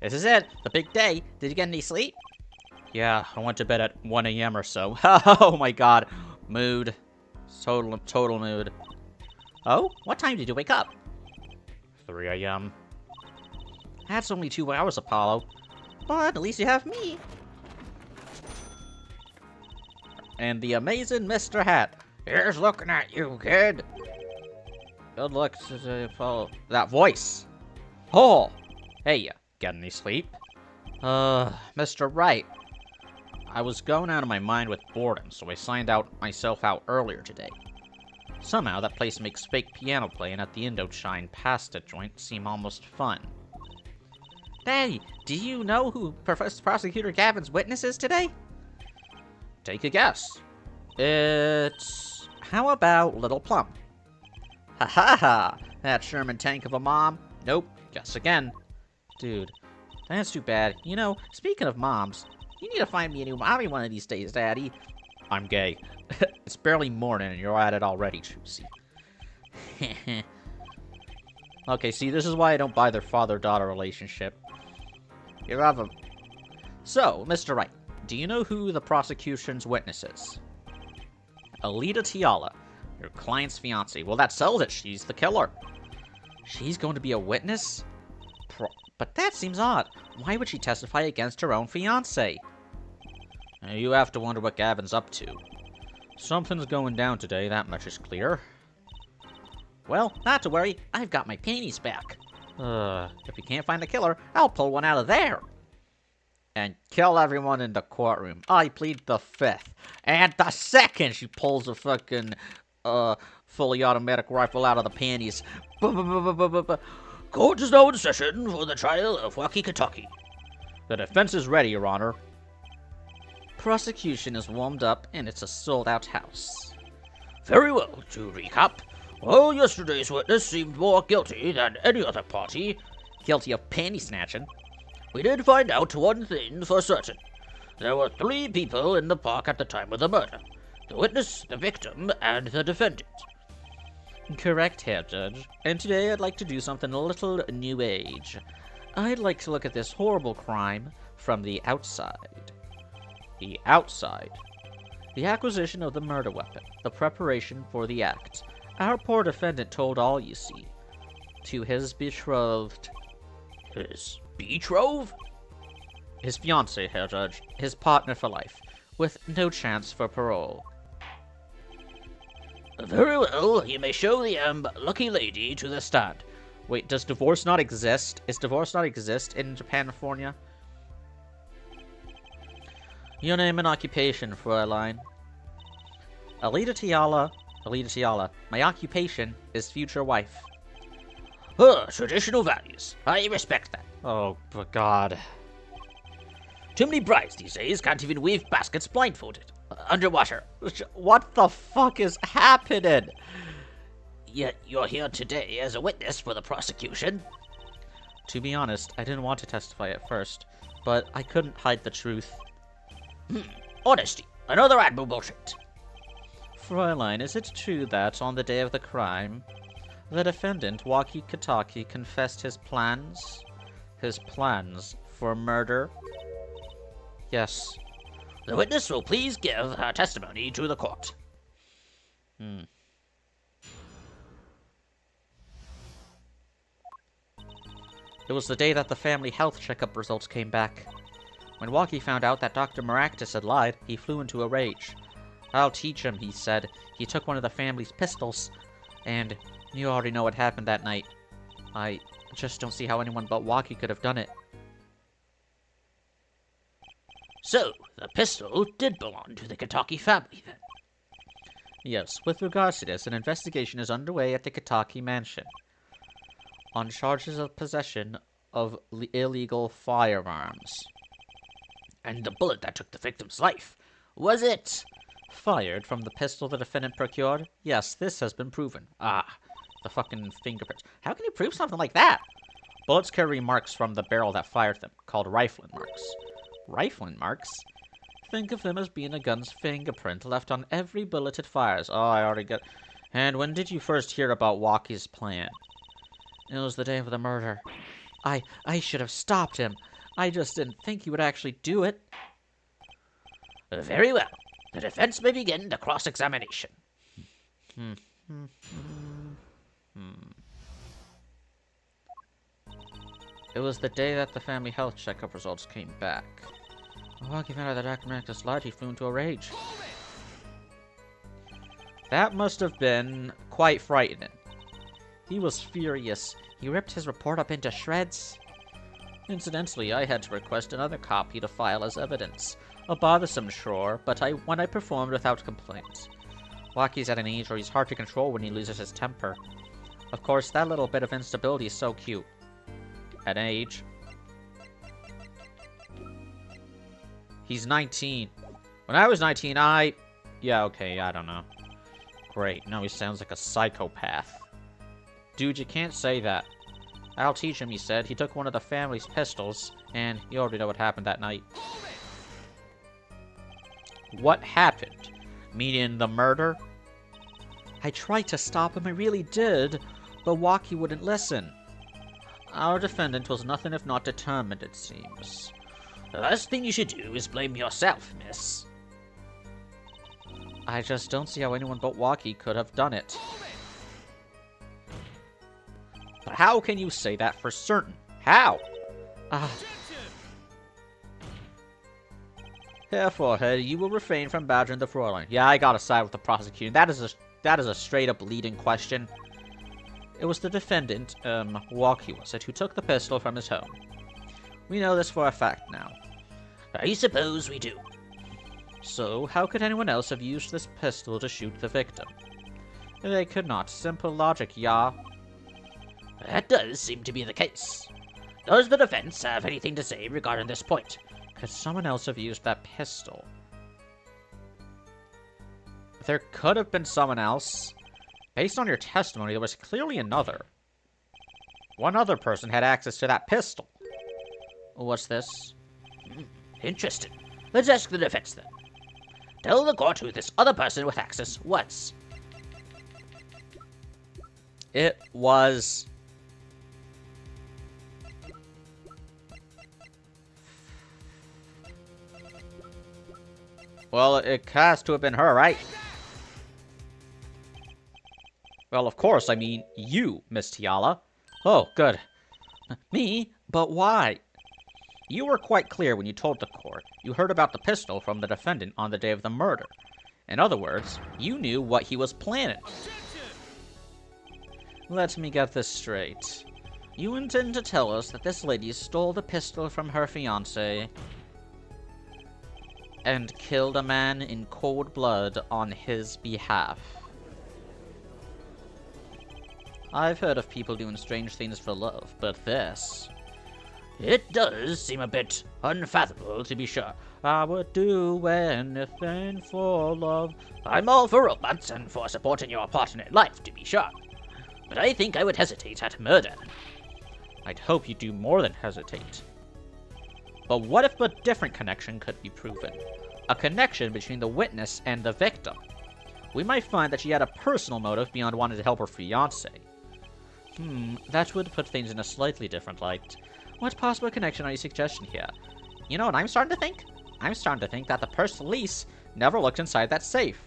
This is it. The big day. Did you get any sleep? Yeah, I went to bed at 1 a.m. or so. Oh my god. Mood. Total mood. Oh? What time did you wake up? 3 a.m. That's only 2 hours, Apollo. But at least you have me. And the amazing Mr. Hat. Here's looking at you, kid. Good luck, Apollo. That voice. Oh! Hey, get any sleep? Mr. Wright. I was going out of my mind with boredom, so I signed myself out earlier today. Somehow, that place makes fake piano playing at the Indochine pasta joint seem almost fun. Hey, do you know who Prosecutor Gavin's witness is today? Take a guess. It's... How about Little Plum? Ha ha ha! That Sherman tank of a mom? Nope, guess again. Dude, that's too bad. You know, speaking of moms, you need to find me a new mommy one of these days, Daddy. I'm gay. It's barely morning and you're at it already, Trucy. Okay, see, this is why I don't buy their father-daughter relationship. You love them. So, Mr. Wright, do you know who the prosecution's witness is? Alita Tiala, your client's fiancée. Well, that sells it. She's the killer. She's going to be a witness? But that seems odd. Why would she testify against her own fiancé? You have to wonder what Gavin's up to. Something's going down today, that much is clear. Well, not to worry. I've got my panties back. If you can't find the killer, I'll pull one out of there. And kill everyone in the courtroom. I plead the fifth. And the second she pulls a fucking, fully automatic rifle out of the panties. Court is now in session for the trial of Waukee, Kentucky. The defense is ready, Your Honor. Prosecution is warmed up, and it's a sold-out house. Very well. To recap, well, yesterday's witness seemed more guilty than any other party. Guilty of panty snatching. We did find out one thing for certain. There were 3 people in the park at the time of the murder. The witness, the victim, and the defendant. Correct, Herr Judge. And today I'd like to do something a little new age. I'd like to look at this horrible crime from the outside. The outside. The acquisition of the murder weapon. The preparation for the act. Our poor defendant told all, you see. To his betrothed. His betrothed? His fiancée, Herr Judge. His partner for life. With no chance for parole. Very well, you may show the, lucky lady to the stand. Wait, does divorce not exist? Is divorce not exist in Japan-California? Your name and occupation, Fräulein. Alita Tiala. Alita Tiala. My occupation is future wife. Traditional values. I respect that. Oh, God. Too many brides these days can't even weave baskets blindfolded. Underwater. What the fuck is happening? Yet you're here today as a witness for the prosecution. To be honest, I didn't want to testify at first, but I couldn't hide the truth. Honesty. Another admirable trait. Fräulein, is it true that, on the day of the crime, the defendant, Waukee Kentucky, confessed his plans? His plans for murder? Yes. The witness will please give her testimony to the court. It was the day that the family health checkup results came back. When Waukee found out that Dr. Maractus had lied, he flew into a rage. I'll teach him, he said. He took one of the family's pistols, and you already know what happened that night. I just don't see how anyone but Waukee could have done it. So, the pistol did belong to the Kentucky family, then? Yes, with regards to this, an investigation is underway at the Kentucky mansion on charges of possession of illegal firearms. And the bullet that took the victim's life, was it fired from the pistol the defendant procured? Yes, this has been proven. The fucking fingerprints. How can you prove something like that? Bullets carry marks from the barrel that fired them, called rifling marks. Rifling marks? Think of them as being a gun's fingerprint left on every bullet it fires. Oh, I already got... And when did you first hear about Waukee's plan? It was the day of the murder. I should have stopped him. I just didn't think he would actually do it. Very well. The defense may begin the cross-examination. It was the day that the family health checkup results came back. Walking out of the documented slide, he flew into a rage. That must have been quite frightening. He was furious. He ripped his report up into shreds. Incidentally, I had to request another copy to file as evidence. A bothersome chore, but one I performed without complaint. Waki's at an age where he's hard to control when he loses his temper. Of course, that little bit of instability is so cute. At an age. He's 19. When I was 19, yeah, okay, I don't know. Great, now he sounds like a psychopath. Dude, you can't say that. I'll teach him, he said. He took one of the family's pistols, and you already know what happened that night. What happened? Meaning the murder? I tried to stop him, I really did, but Waki wouldn't listen. Our defendant was nothing if not determined, it seems. The last thing you should do is blame yourself, miss. I just don't see how anyone but Waki could have done it. But how can you say that for certain? How? Therefore, you will refrain from badgering the Fräulein. Yeah, I gotta side with the prosecution. That is a straight-up leading question. It was the defendant, Waki was it, who took the pistol from his home. We know this for a fact now. I suppose we do. So, how could anyone else have used this pistol to shoot the victim? They could not. Simple logic, yeah. That does seem to be the case. Does the defense have anything to say regarding this point? Could someone else have used that pistol? There could have been someone else. Based on your testimony, there was clearly another. One other person had access to that pistol. What's this? Interesting. Let's ask the defense then. Tell the court who this other person with access was. It was... Well, it has to have been her, right? Well, of course, I mean you, Miss Tiala. Oh, good. Me? But why? You were quite clear when you told the court you heard about the pistol from the defendant on the day of the murder. In other words, you knew what he was planning. Let me get this straight. You intend to tell us that this lady stole the pistol from her fiancé and killed a man in cold blood on his behalf. I've heard of people doing strange things for love, but this... It does seem a bit unfathomable, to be sure. I would do anything for love. I'm all for romance and for supporting your partner in life, to be sure. But I think I would hesitate at murder. I'd hope you do more than hesitate. But what if a different connection could be proven? A connection between the witness and the victim. We might find that she had a personal motive beyond wanting to help her fiancé. That would put things in a slightly different light. What possible connection are you suggesting here? You know what I'm starting to think? I'm starting to think that the police never looked inside that safe.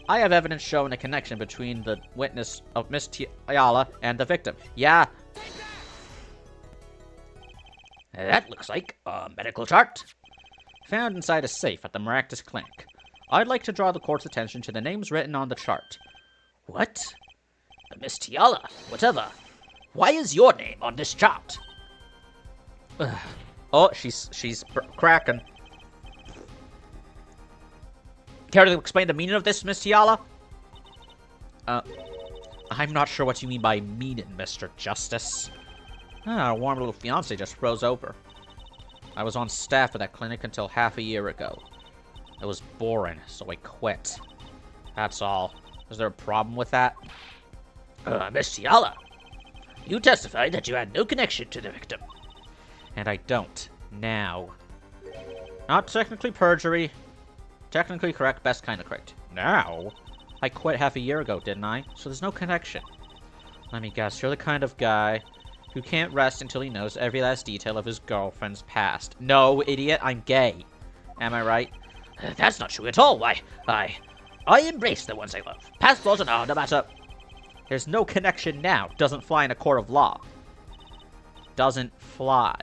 I have evidence showing a connection between the witness of Miss Tiala and the victim. Yeah. That looks like a medical chart. Found inside a safe at the Maractus Clinic. I'd like to draw the court's attention to the names written on the chart. What? Miss Tiala, whatever. Why is your name on this chart? Oh, she's cracking. Care to explain the meaning of this, Miss Tiala? I'm not sure what you mean by meaning, Mr. Justice. Our warm little fiancé just froze over. I was on staff at that clinic until half a year ago. It was boring, so I quit. That's all. Is there a problem with that? Miss Tiala, you testified that you had no connection to the victim. And I don't. Now. Not technically perjury. Technically correct, best kind of correct. Now? I quit half a year ago, didn't I? So there's no connection. Let me guess, you're the kind of guy who can't rest until he knows every last detail of his girlfriend's past. No, idiot, I'm gay. Am I right? That's not true at all. Why, I embrace the ones I love. Past flaws and all, no matter. There's no connection now. Doesn't fly in a court of law. Doesn't fly.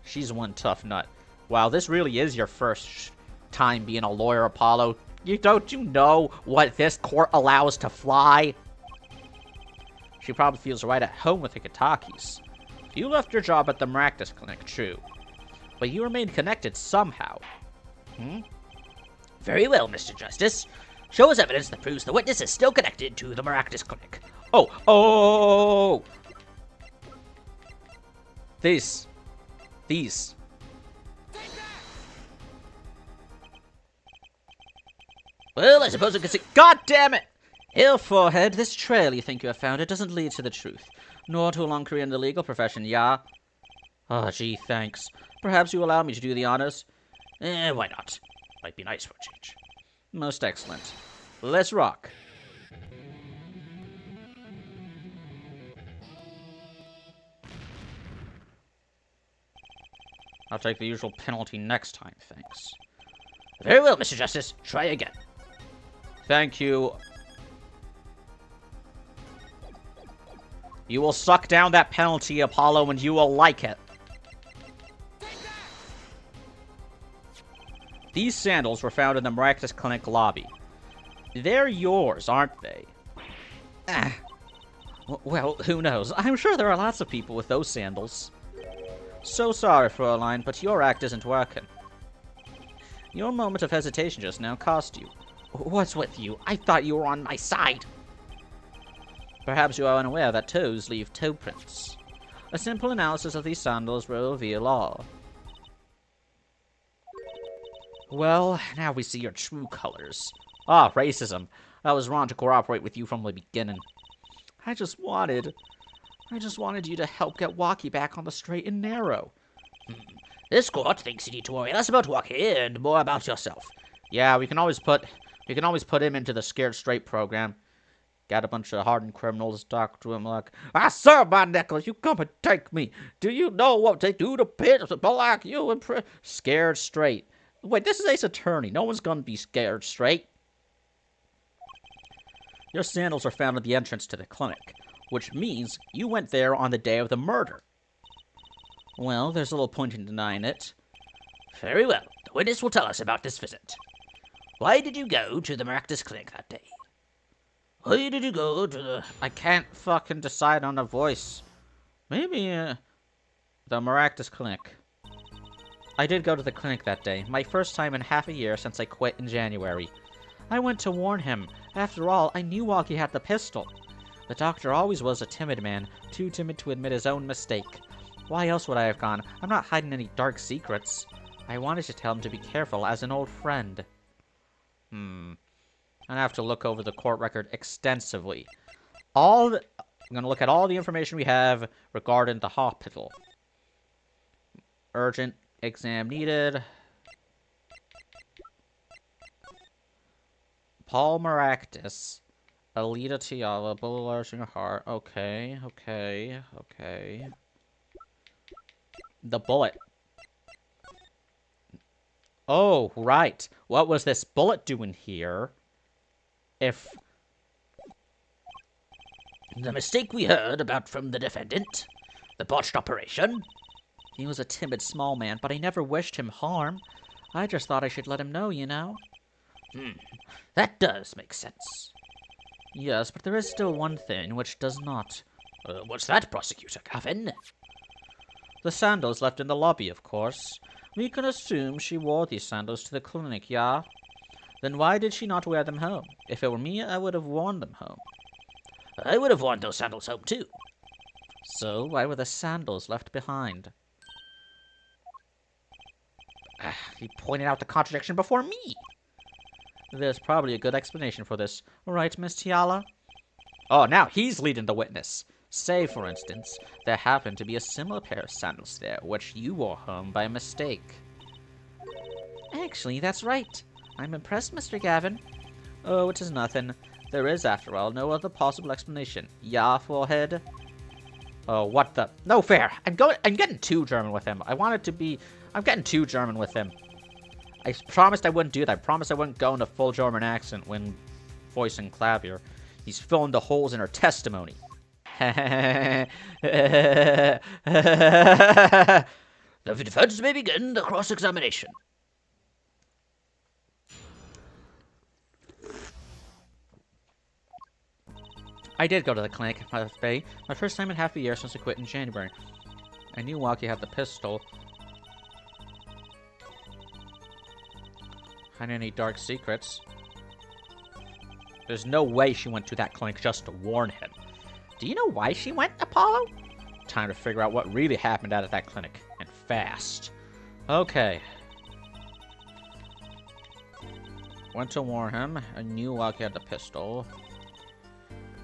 She's one tough nut. Wow, this really is your first time being a lawyer, Apollo. Don't you know what this court allows to fly? She probably feels right at home with the Katakis. You left your job at the Maractus Clinic, true. But you remained connected somehow. Very well, Mr. Justice. Show us evidence that proves the witness is still connected to the Maractus Clinic. Oh! These. Well, I suppose we can see. God damn it! Ill forehead, this trail you think you have found, it doesn't lead to the truth. Nor to a long career in the legal profession, yeah? Oh, gee, thanks. Perhaps you allow me to do the honors? Why not? Might be nice for a change. Most excellent. Let's rock. I'll take the usual penalty next time, thanks. Very well, Mr. Justice. Try again. Thank you. You will suck down that penalty, Apollo, and you will like it. These sandals were found in the Maractus Clinic lobby. They're yours, aren't they? Well, who knows? I'm sure there are lots of people with those sandals. So sorry, Fräulein, but your act isn't working. Your moment of hesitation just now cost you. What's with you? I thought you were on my side. Perhaps you are unaware that toes leave toe prints. A simple analysis of these sandals will reveal all. Well, now we see your true colors. Ah, racism. I was wrong to cooperate with you from the beginning. I just wanted you to help get Waki back on the straight and narrow. This court thinks you need to worry less about Waki and more about yourself. Yeah, we can always put him into the Scared Straight program. Got a bunch of hardened criminals talk to him like, I serve my necklace, you come and take me. Do you know what they do to people like you in prison? Scared Straight. Wait, this is Ace Attorney. No one's gonna be scared straight. Your sandals are found at the entrance to the clinic, which means you went there on the day of the murder. Well, there's little point in denying it. Very well. The witness will tell us about this visit. Why did you go to the Maractus Clinic that day? Why did you go to the... I can't fucking decide on a voice. Maybe, the Maractus Clinic. I did go to the clinic that day. My first time in half a year since I quit in January. I went to warn him. After all, I knew Waki had the pistol. The doctor always was a timid man, too timid to admit his own mistake. Why else would I have gone? I'm not hiding any dark secrets. I wanted to tell him to be careful as an old friend. I'd have to look over the court record extensively. I'm going to look at all the information we have regarding the hospital. Urgent exam needed. Paul Maractus. Alita Tiala. Bullet large in your heart. Okay. The bullet. Oh, right. What was this bullet doing here? If... The mistake we heard about from the defendant? The botched operation? He was a timid small man, but I never wished him harm. I just thought I should let him know, you know? That does make sense. Yes, but there is still one thing which does not. What's that, Prosecutor Gavin? The sandals left in the lobby, of course. We can assume she wore these sandals to the clinic, yeah? Then why did she not wear them home? If it were me, I would have worn them home. I would have worn those sandals home, too. So, why were the sandals left behind? He pointed out the contradiction before me! There's probably a good explanation for this. Right, Miss Tiala? Oh, now he's leading the witness. Say, for instance, there happened to be a similar pair of sandals there, which you wore home by mistake. Actually, that's right. I'm impressed, Mr. Gavin. Oh, it is nothing. There is, after all, no other possible explanation. Yeah, forehead? Oh, what the? No fair. I'm getting too German with him. I'm getting too German with him. I promised I wouldn't do that. I promised I wouldn't go into full German accent when voicing Clavier. He's filling the holes in her testimony. The defense may begin the cross-examination. I did go to the clinic, my first time in half a year since I quit in January. I knew Waki had the pistol. Had any dark secrets? There's no way she went to that clinic just to warn him. Do you know why she went, Apollo? Time to figure out what really happened out at that clinic. And fast. Okay. Went to warn him. I knew Waki had the pistol.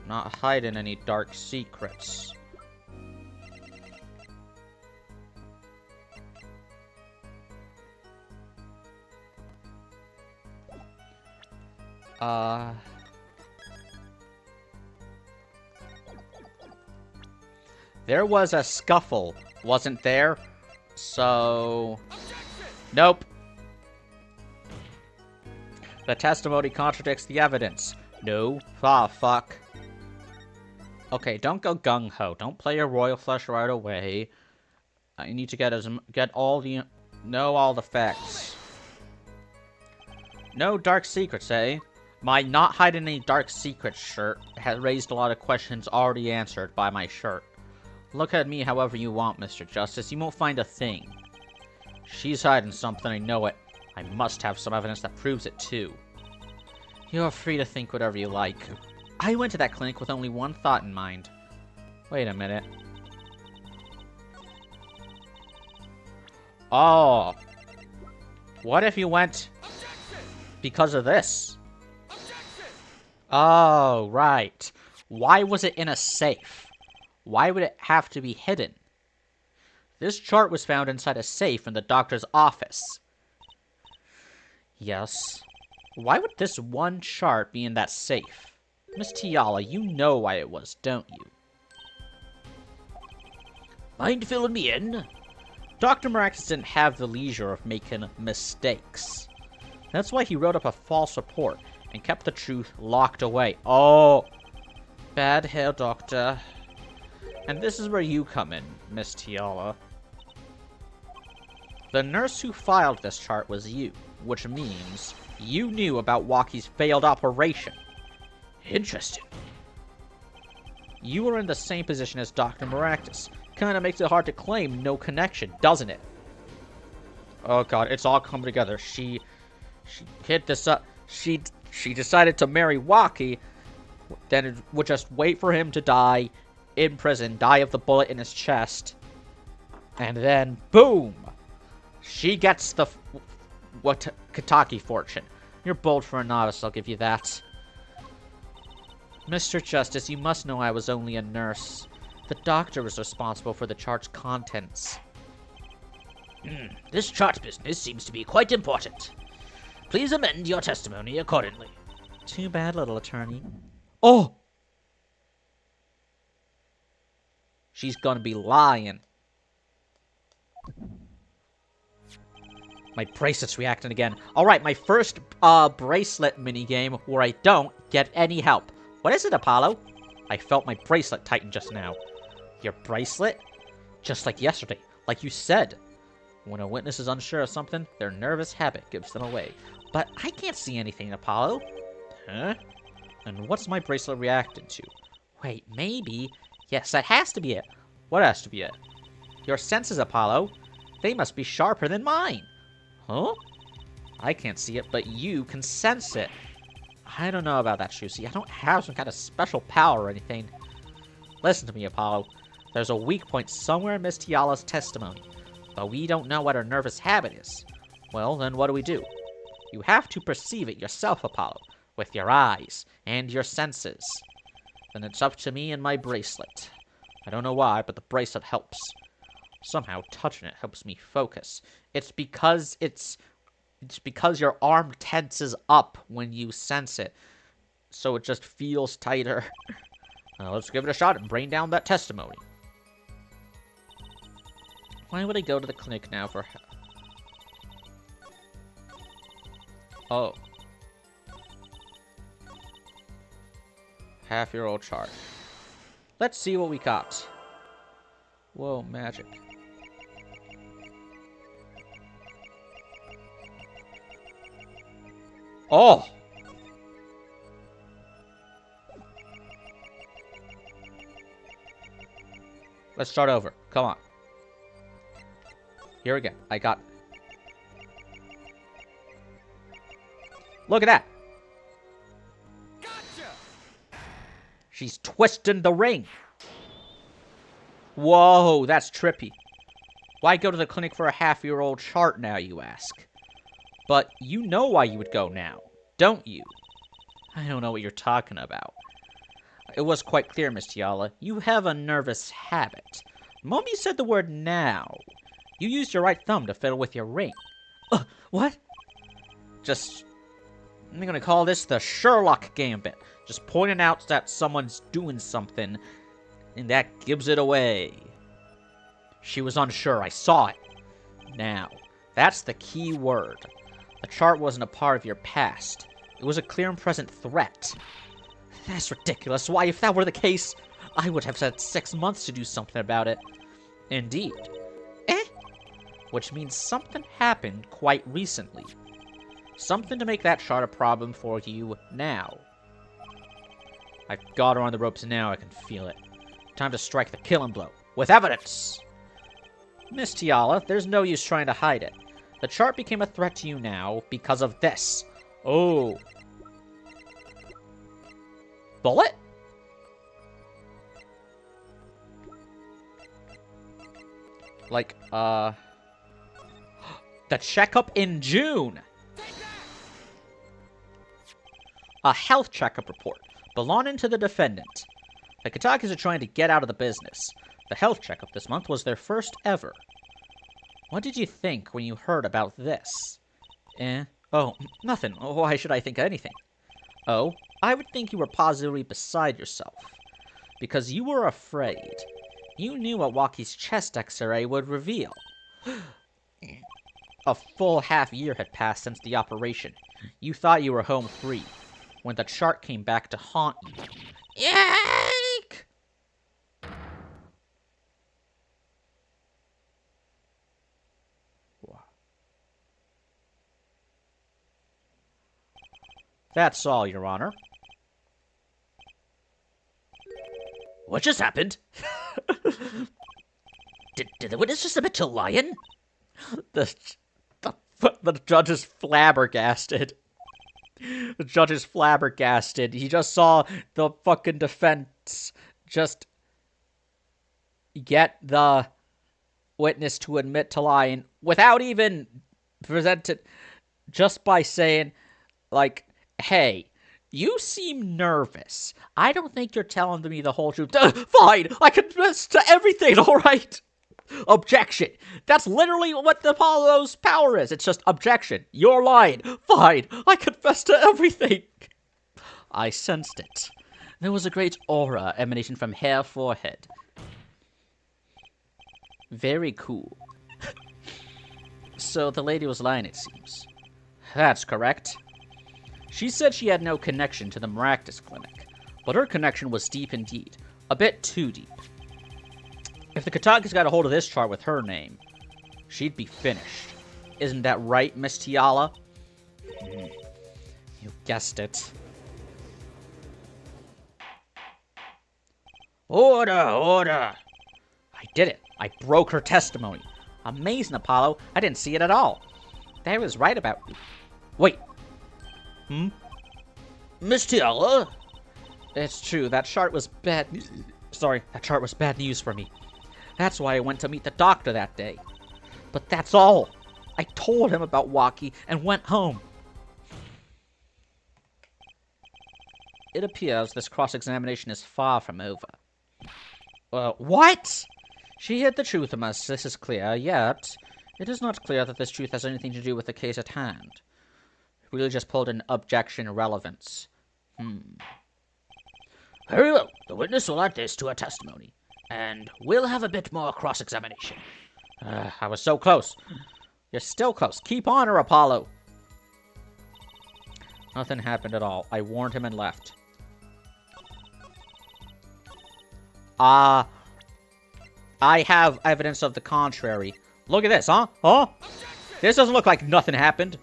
Not hiding any dark secrets. There was a scuffle, wasn't there? So... Nope. The testimony contradicts the evidence. No. Ah, fuck. Okay, don't go gung-ho. Don't play your royal flush right away. I need to get all the... Know all the facts. No dark secrets, eh? My not hiding any dark secrets shirt has raised a lot of questions already answered by my shirt. Look at me however you want, Mr. Justice. You won't find a thing. She's hiding something, I know it. I must have some evidence that proves it, too. You're free to think whatever you like. I went to that clinic with only one thought in mind. Wait a minute. Oh. What if you went because of this? Oh, right. Why was it in a safe? Why would it have to be hidden? This chart was found inside a safe in the doctor's office. Yes. Why would this one chart be in that safe? Miss Tiala, you know why it was, don't you? Mind filling me in? Dr. Maractus didn't have the leisure of making mistakes. That's why he wrote up a false report and kept the truth locked away. Oh, bad hair, Doctor. And this is where you come in, Miss Tiala. The nurse who filed this chart was you, which means you knew about Waki's failed operation. Interesting. You were in the same position as Dr. Maractus. Kinda makes it hard to claim no connection, doesn't it? Oh god, it's all coming together. She hit this up. She decided to marry Waki, then would just wait for him to die in prison, die of the bullet in his chest, and then boom, she gets the Kataki fortune. You're bold for a novice, I'll give you that. Mr. Justice, you must know I was only a nurse. The doctor was responsible for the chart's contents. This chart business seems to be quite important. Please amend your testimony accordingly. Too bad, little attorney. Oh! She's gonna be lying. My bracelet's reacting again. Alright, my first bracelet minigame where I don't get any help. What is it, Apollo? I felt my bracelet tighten just now. Your bracelet? Just like yesterday. Like you said. When a witness is unsure of something, their nervous habit gives them away. But I can't see anything, Apollo. Huh? And what's my bracelet reacting to? Wait, maybe... Yes, that has to be it. What has to be it? Your senses, Apollo. They must be sharper than mine. Huh? I can't see it, but you can sense it. I don't know about that, Shusi. I don't have some kind of special power or anything. Listen to me, Apollo. There's a weak point somewhere in Miss Tiala's testimony, but we don't know what her nervous habit is. Well, then what do? You have to perceive it yourself, Apollo, with your eyes and your senses. Then it's up to me and my bracelet. I don't know why, but the bracelet helps. Somehow touching it helps me focus. It's because your arm tenses up when you sense it, so it just feels tighter. Let's give it a shot and bring down that testimony. Why would I go to the clinic now for... Oh. Half-year-old chart. Let's see what we got. Whoa, magic. Oh! Let's start over. Come on. Here again. I got... Look at that! Gotcha! She's twisting the ring. Whoa, that's trippy. Why go to the clinic for a half-year-old chart now, you ask? But you know why you would go now, don't you? I don't know what you're talking about. It was quite clear, Miss Tiala. You have a nervous habit. The moment you said the word now, you used your right thumb to fiddle with your ring. What? I'm gonna call this the Sherlock Gambit. Just pointing out that someone's doing something, and that gives it away. She was unsure. I saw it. Now, that's the key word. The chart wasn't a part of your past. It was a clear and present threat. That's ridiculous. Why, if that were the case, I would have had 6 months to do something about it. Indeed. Which means something happened quite recently. Something to make that chart a problem for you now. I've got her on the ropes now, I can feel it. Time to strike the killing blow. With evidence! Miss Tiala, there's no use trying to hide it. The chart became a threat to you now because of this. Oh. Bullet? Like, the checkup in June! A health checkup report belonging to the defendant. The Katakis are trying to get out of the business. The health checkup this month was their first ever. What did you think when you heard about this? Oh, nothing. Why should I think anything? Oh, I would think you were positively beside yourself. Because you were afraid. You knew what Waki's chest X-ray would reveal. A full half year had passed since the operation. You thought you were home free. When the chart came back to haunt you. Yike! That's all, Your Honor. What just happened? did the witness just admit to lying? The judge is flabbergasted. The judge is flabbergasted. He just saw the fucking defense just get the witness to admit to lying without even presented, just by saying, like, hey, you seem nervous. I don't think you're telling me the whole truth. Fine, I confess to everything, all right? Objection. That's literally what the Apollo's power is. It's just objection. You're lying. Fine, I confess to everything. I sensed it. There was a great aura emanating from her forehead. Very cool. So the lady was lying, it seems. That's correct. She said she had no connection to the Maractus Clinic, but her connection was deep indeed. A bit too deep. If the Katakis got a hold of this chart with her name, she'd be finished. Isn't that right, Miss Tiala? You guessed it. Order, order! I did it. I broke her testimony. Amazing, Apollo. I didn't see it at all. They was right about... Wait. Miss Tiala? It's true. That chart was bad... Sorry, that chart was bad news for me. That's why I went to meet the doctor that day. But that's all. I told him about Waki and went home. It appears this cross-examination is far from over. What? She hid the truth from us, this is clear, yet it is not clear that this truth has anything to do with the case at hand. We really just pulled an objection relevance. Very well. The witness will add this to her testimony, and we'll have a bit more cross-examination. I was so close. You're still close. Keep on her, Apollo. Nothing happened at all. I warned him and left. I have evidence of the contrary. Look at this, huh? Huh? This doesn't look like nothing happened.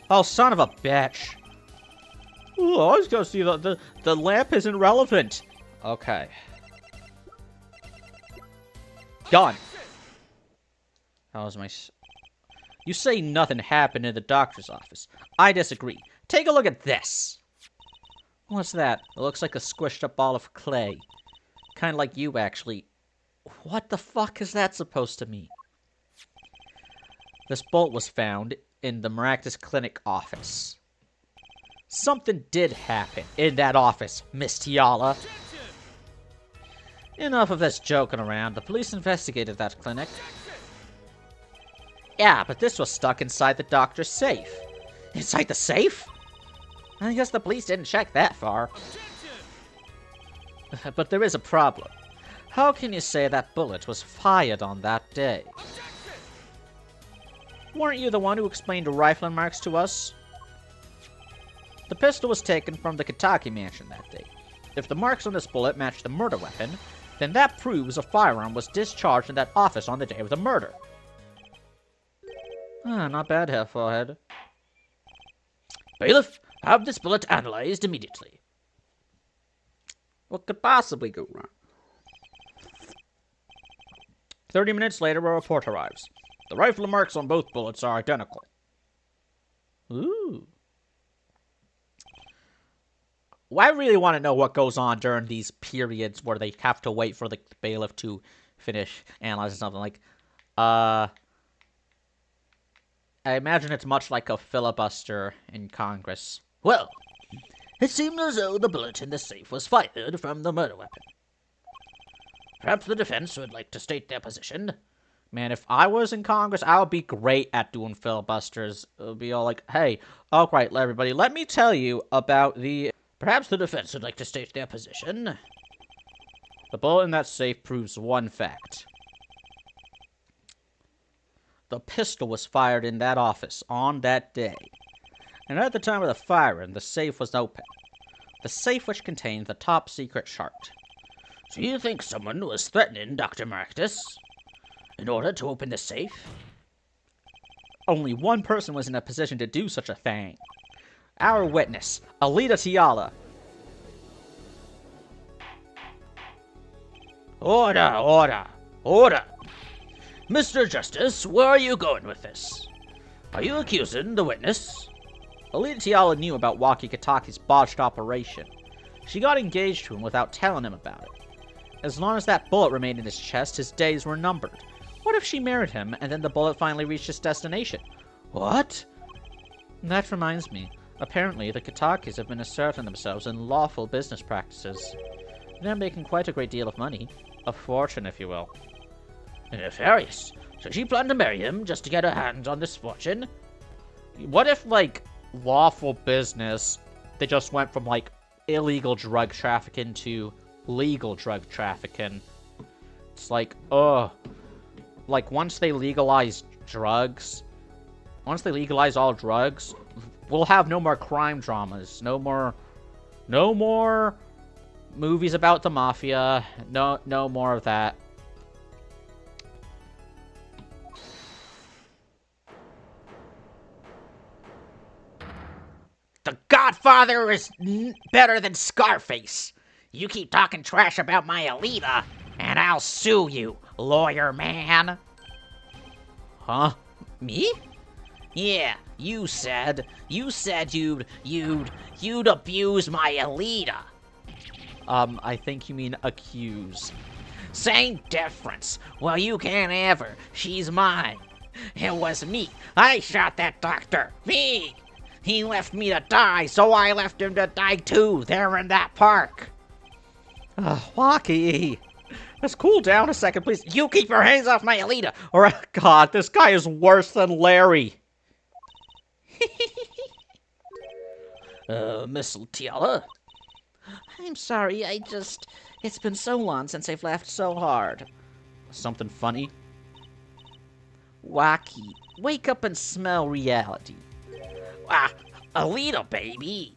Oh, son of a bitch. Ooh, I was gonna see the lamp isn't relevant. Okay. Done. That was my... You say nothing happened in the doctor's office. I disagree. Take a look at this. What's that? It looks like a squished up ball of clay. Kind of like you, actually. What the fuck is that supposed to mean? This bolt was found in the Maractus Clinic office. Something did happen in that office, Miss Tiala. Enough of this joking around. The police investigated that clinic. Yeah, but this was stuck inside the doctor's safe. Inside the safe? I guess the police didn't check that far. But there is a problem. How can you say that bullet was fired on that day? Weren't you the one who explained the rifling marks to us? The pistol was taken from the Kitaki mansion that day. If the marks on this bullet match the murder weapon, then that proves a firearm was discharged in that office on the day of the murder. Ah, not bad, Herr Forehead. Bailiff, have this bullet analyzed immediately. What could possibly go wrong? 30 minutes later, a report arrives. The rifle marks on both bullets are identical. Ooh. Well, I really want to know what goes on during these periods where they have to wait for the bailiff to finish analyzing something. Like, I imagine it's much like a filibuster in Congress. Well, it seemed as though the bullet in the safe was fired from the murder weapon. Perhaps the defense would like to state their position. Man, if I was in Congress, I would be great at doing filibusters. It would be all like, hey, all right, everybody, let me tell you about the... Perhaps the defense would like to state their position. The bullet in that safe proves one fact. The pistol was fired in that office on that day. And at the time of the firing, the safe was open. The safe which contained the top secret chart. Do you think someone was threatening Dr. Maractus in order to open the safe? Only one person was in a position to do such a thing. Our witness, Alita Tiala. Order, order, order. Mr. Justice, where are you going with this? Are you accusing the witness? Alita Tiala knew about Waki Kataki's botched operation. She got engaged to him without telling him about it. As long as that bullet remained in his chest, his days were numbered. What if she married him, and then the bullet finally reached its destination? What? That reminds me. Apparently, the Katakis have been asserting themselves in lawful business practices. They're making quite a great deal of money. A fortune, if you will. Nefarious. So she planned to marry him just to get her hands on this fortune? What if, like, lawful business, they just went from, like, illegal drug trafficking to legal drug trafficking? It's like, like, once they legalize drugs, once they legalize all drugs, we'll have no more crime dramas, no more movies about the mafia, no more of that. The Godfather is better than Scarface. You keep talking trash about my Alita, and I'll sue you, lawyer man. Huh? Me? Yeah, you said you'd abuse my Alita. I think you mean accuse. Same difference. Well, you can't have her. She's mine. It was me. I shot that doctor. Me. He left me to die, so I left him to die too, there in that park. Waki, let's cool down a second, please. You keep your hands off my Alita. Or, God, this guy is worse than Larry. Miss Tiala? I'm sorry, it's been so long since I've laughed so hard. Something funny? Wacky, wake up and smell reality. Ah, Alita, baby.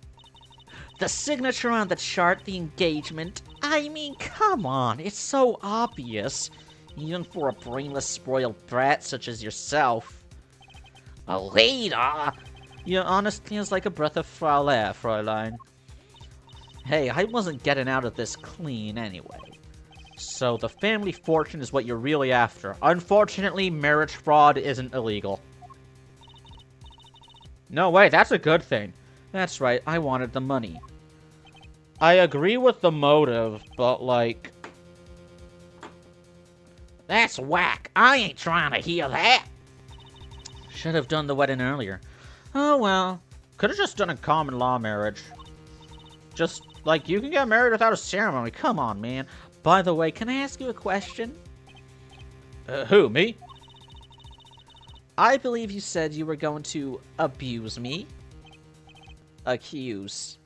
The signature on the chart, the engagement. I mean, come on, it's so obvious. Even for a brainless, spoiled brat such as yourself. Alita! Your honesty is like a breath of fresh air, Fräulein. Hey, I wasn't getting out of this clean anyway. So the family fortune is what you're really after. Unfortunately, marriage fraud isn't illegal. No way, that's a good thing. That's right, I wanted the money. I agree with the motive, but like... That's whack. I ain't trying to hear that. Should have done the wedding earlier. Oh well. Could have just done a common law marriage. Just, like, you can get married without a ceremony. Come on, man. By the way, can I ask you a question? Who, me? I believe you said you were going to abuse me. Accuse.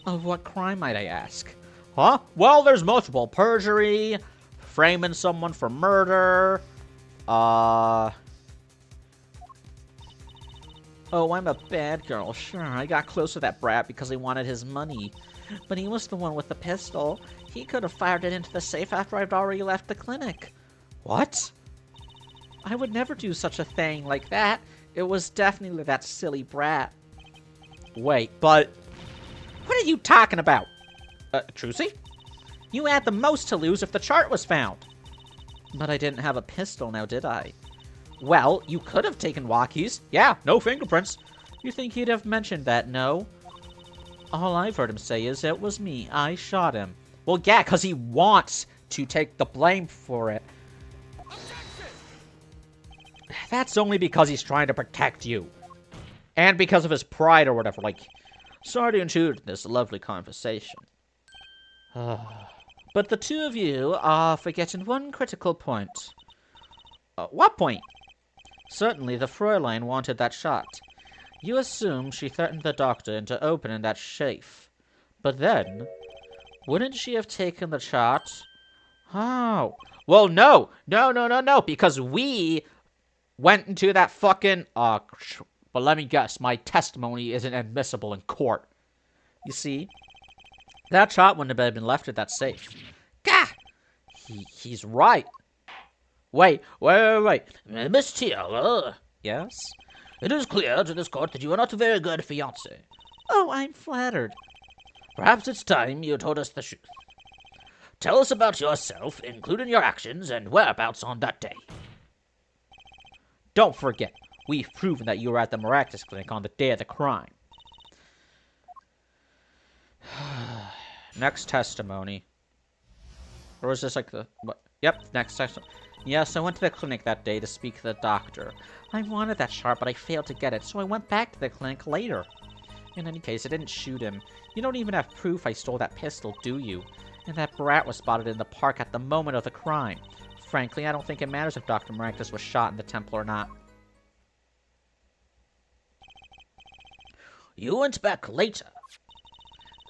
Of what crime, might I ask? Huh? Well, there's multiple. Perjury, framing someone for murder, Oh, I'm a bad girl. Sure, I got close to that brat because he wanted his money. But he was the one with the pistol. He could have fired it into the safe after I'd already left the clinic. What? I would never do such a thing like that. It was definitely that silly brat. Wait, but... What are you talking about? Trucy? You had the most to lose if the chart was found. But I didn't have a pistol now, did I? Well, you could have taken Waukes's. Yeah, no fingerprints. You think he'd have mentioned that, no? All I've heard him say is it was me. I shot him. Well, yeah, because he wants to take the blame for it. That's only because he's trying to protect you. And because of his pride or whatever. Like, sorry to intrude in this lovely conversation. But the two of you are forgetting one critical point. What point? Certainly, the Fräulein wanted that shot. You assume she threatened the doctor into opening that safe. But then, wouldn't she have taken the shot? Oh. Well, no, because we went into that fucking... but let me guess, my testimony isn't admissible in court. You see, that shot wouldn't have been left at that safe. Gah! He's right. Wait. Miss Teal, Yes? it is clear to this court that you are not a very good fiancé. Oh, I'm flattered. Perhaps it's time you told us the truth. Tell us about yourself, including your actions and whereabouts on that day. Don't forget, we've proven that you were at the Maractus Clinic on the day of the crime. Next testimony. Or is this like the... What? Yep, next testimony. Yes, I went to the clinic that day to speak to the doctor. I wanted that shot, but I failed to get it, so I went back to the clinic later. In any case, I didn't shoot him. You don't even have proof I stole that pistol, do you? And that brat was spotted in the park at the moment of the crime. Frankly, I don't think it matters if Dr. Maractus was shot in the temple or not. You went back later.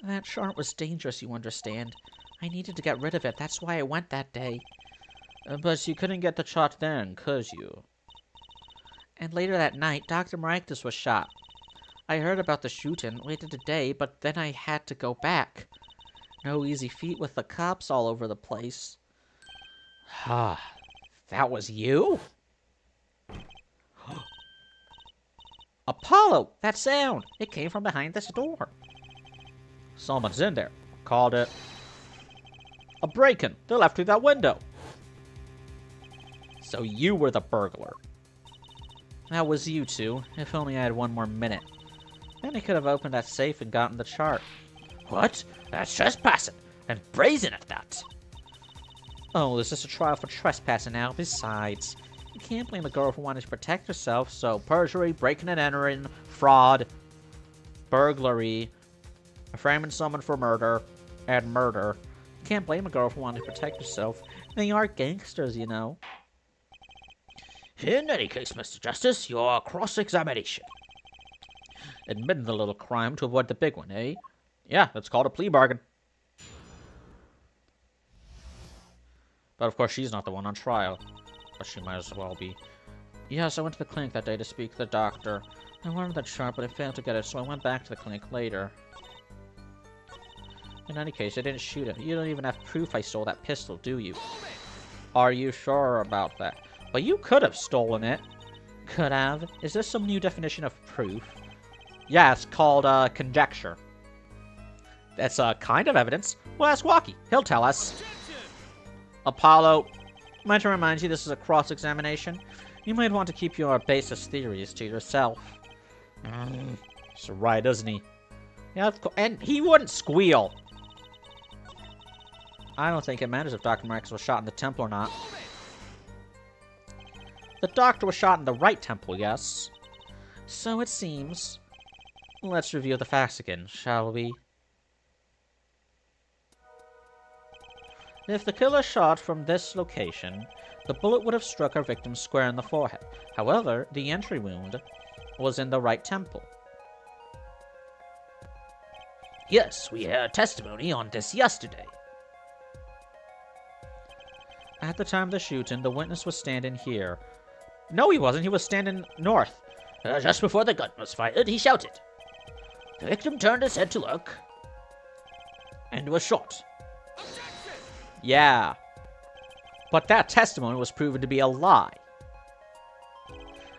That chart was dangerous, you understand. I needed to get rid of it, that's why I went that day. But you couldn't get the shot then, could you? And later that night, Dr. Maractus was shot. I heard about the shooting, waited a day, but then I had to go back. No easy feat with the cops all over the place. Ah, that was you? Apollo! That sound! It came from behind this door. Someone's in there. Called it. A break-in. They left through that window. So you were the burglar. That was you two. If only I had one more minute. Then I could have opened that safe and gotten the chart. What? That's trespassing. And brazen at that. Oh, is this a trial for trespassing now? Besides, you can't blame a girl for wanting to protect herself, so perjury, breaking and entering, fraud, burglary, framing someone for murder, and murder. You can't blame a girl for wanting to protect herself. They are gangsters, you know. In any case, Mr. Justice, your cross-examination. Admitting the little crime to avoid the big one, eh? Yeah, that's called a plea bargain. But of course, she's not the one on trial. But she might as well be. Yes, I went to the clinic that day to speak to the doctor. I wanted that chart, but I failed to get it, so I went back to the clinic later. In any case, I didn't shoot it. You don't even have proof I stole that pistol, do you? Are you sure about that? But you could have stolen it. Could have? Is this some new definition of proof? Yeah, it's called, conjecture. That's, kind of evidence. Well, ask Walkie. He'll tell us. Apollo, might I remind you this is a cross-examination? You might want to keep your basis theories to yourself. He's right, isn't he? Yeah, and he wouldn't squeal. I don't think it matters if Dr. Marcus was shot in the temple or not. The doctor was shot in the right temple, yes? So it seems. Let's review the facts again, shall we? If the killer shot from this location, the bullet would have struck our victim square in the forehead. However, the entry wound was in the right temple. Yes, we heard testimony on this yesterday. At the time of the shooting, the witness was standing here. No, he wasn't. He was standing north. Just before the gun was fired, he shouted. The victim turned his head to look and was shot. Yeah. But that testimony was proven to be a lie.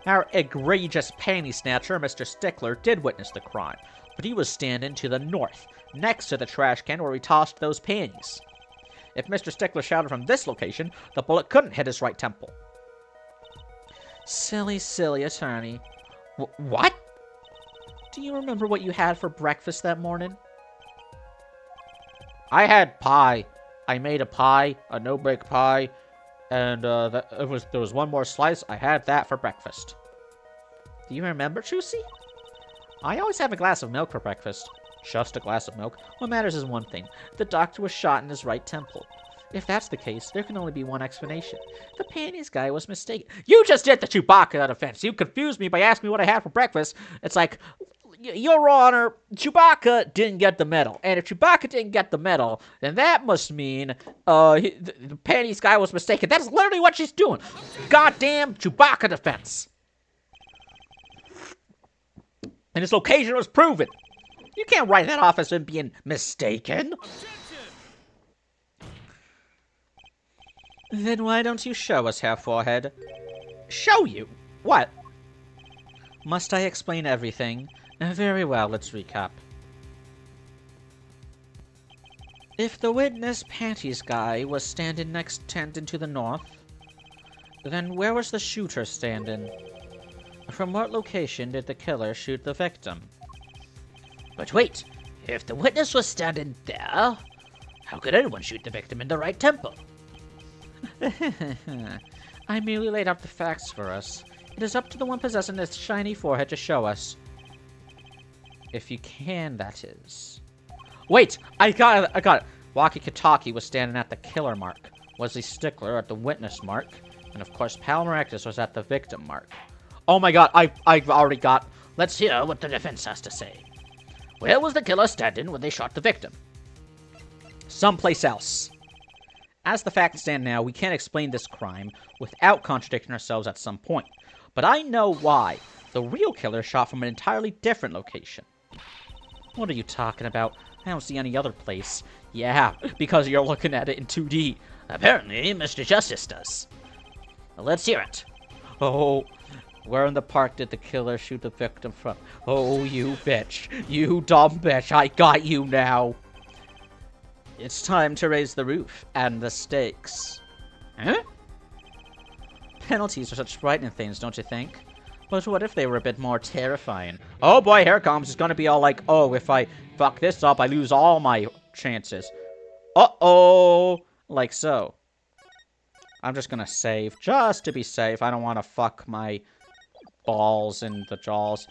Our egregious panty snatcher, Mr. Stickler, did witness the crime, but he was standing to the north, next to the trash can where we tossed those panties. If Mr. Stickler shouted from this location, the bullet couldn't hit his right temple. Silly, silly attorney. What? Do you remember what you had for breakfast that morning? I had pie. I made a pie, a no-bake pie, and there was one more slice. I had that for breakfast. Do you remember, Trucy? I always have a glass of milk for breakfast. Just a glass of milk. What matters is one thing. The doctor was shot in his right temple. If that's the case, there can only be one explanation. The panties guy was mistaken. You just did the Chewbacca defense. You confused me by asking me what I had for breakfast. It's like, Your Honor, Chewbacca didn't get the medal. And if Chewbacca didn't get the medal, then that must mean the panties guy was mistaken. That's literally what she's doing. Goddamn Chewbacca defense. And his location was proven. You can't write that off as him being mistaken. Then why don't you show us, Herr Forehead? Show you? What? Must I explain everything? Very well, let's recap. If the witness panties guy was standing next tent to the north, then where was the shooter standing? From what location did the killer shoot the victim? But wait, if the witness was standing there, how could anyone shoot the victim in the right temple? I merely laid out the facts for us. It is up to the one possessing this shiny forehead to show us. If you can, that is. Wait! I got it! Walkie-Talkie was standing at the killer mark. Wesley Stickler at the witness mark. And of course, Palmeractus was at the victim mark. Oh my god, I've already got... Let's hear what the defense has to say. Where was the killer standing when they shot the victim? Someplace else. As the facts stand now, we can't explain this crime without contradicting ourselves at some point. But I know why. The real killer shot from an entirely different location. What are you talking about? I don't see any other place. Yeah, because you're looking at it in 2D. Apparently, Mr. Justice does. Well, let's hear it. Oh, where in the park did the killer shoot the victim from? Oh, you bitch. You dumb bitch. I got you now. It's time to raise the roof and the stakes. Huh? Penalties are such frightening things, don't you think? But what if they were a bit more terrifying? Oh boy, here it comes. It's gonna be all like, oh, if I fuck this up, I lose all my chances. Uh-oh! Like so. I'm just gonna save, just to be safe. I don't want to fuck my balls in the jaws.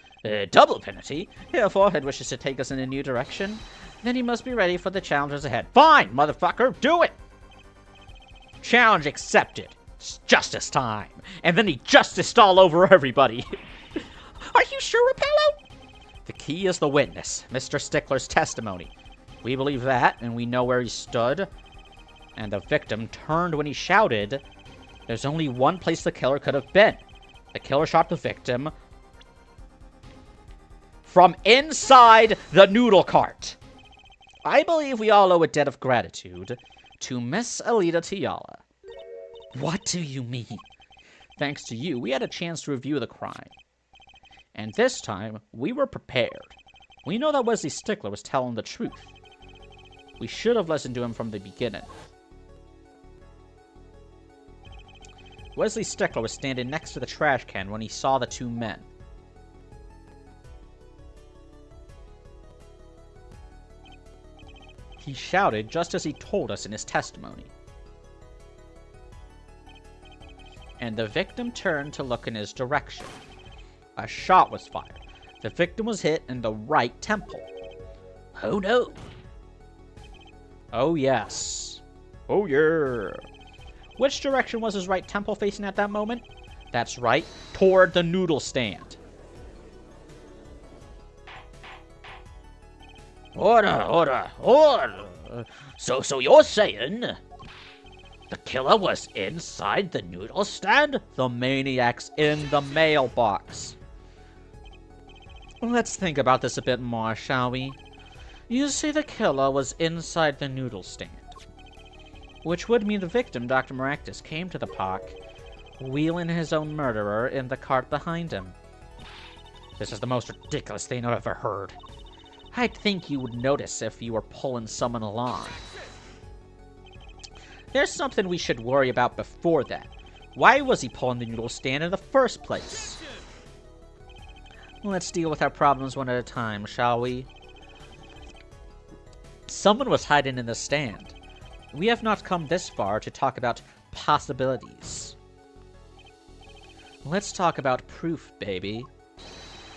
Double penalty? Herr Forehead wishes to take us in a new direction. Then he must be ready for the challenges ahead. Fine, motherfucker, do it! Challenge accepted. It's justice time. And then he justiced all over everybody. Are you sure, Rapello? The key is the witness, Mr. Stickler's testimony. We believe that, and we know where he stood. And the victim turned when he shouted. There's only one place the killer could have been. The killer shot the victim from inside the noodle cart. I believe we all owe a debt of gratitude to Miss Alita Tiala. What do you mean? Thanks to you, we had a chance to review the crime. And this time, we were prepared. We know that Wesley Stickler was telling the truth. We should have listened to him from the beginning. Wesley Stickler was standing next to the trash can when he saw the two men. He shouted just as he told us in his testimony. And the victim turned to look in his direction. A shot was fired. The victim was hit in the right temple. Oh no. Oh yes. Oh yeah. Which direction was his right temple facing at that moment? That's right, toward the noodle stand. Order. So you're saying the killer was inside the noodle stand? The maniac's in the mailbox. Let's think about this a bit more, shall we? You say the killer was inside the noodle stand, which would mean the victim, Dr. Maractus, came to the park, wheeling his own murderer in the cart behind him. This is the most ridiculous thing I've ever heard. I'd think you would notice if you were pulling someone along. There's something we should worry about before that. Why was he pulling the noodle stand in the first place? Let's deal with our problems one at a time, shall we? Someone was hiding in the stand. We have not come this far to talk about possibilities. Let's talk about proof, baby.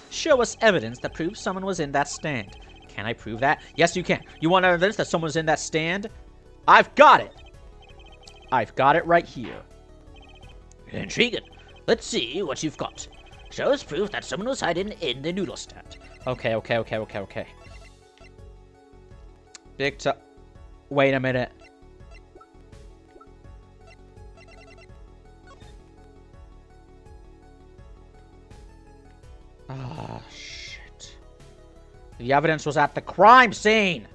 Show us evidence that proves someone was in that stand. Can I prove that? Yes, you can. You want evidence that someone was in that stand? I've got it! I've got it right here. Intriguing. Let's see what you've got. Show us proof that someone was hiding in the noodle stand. Okay. Wait a minute. Ah, shit. The evidence was at the crime scene!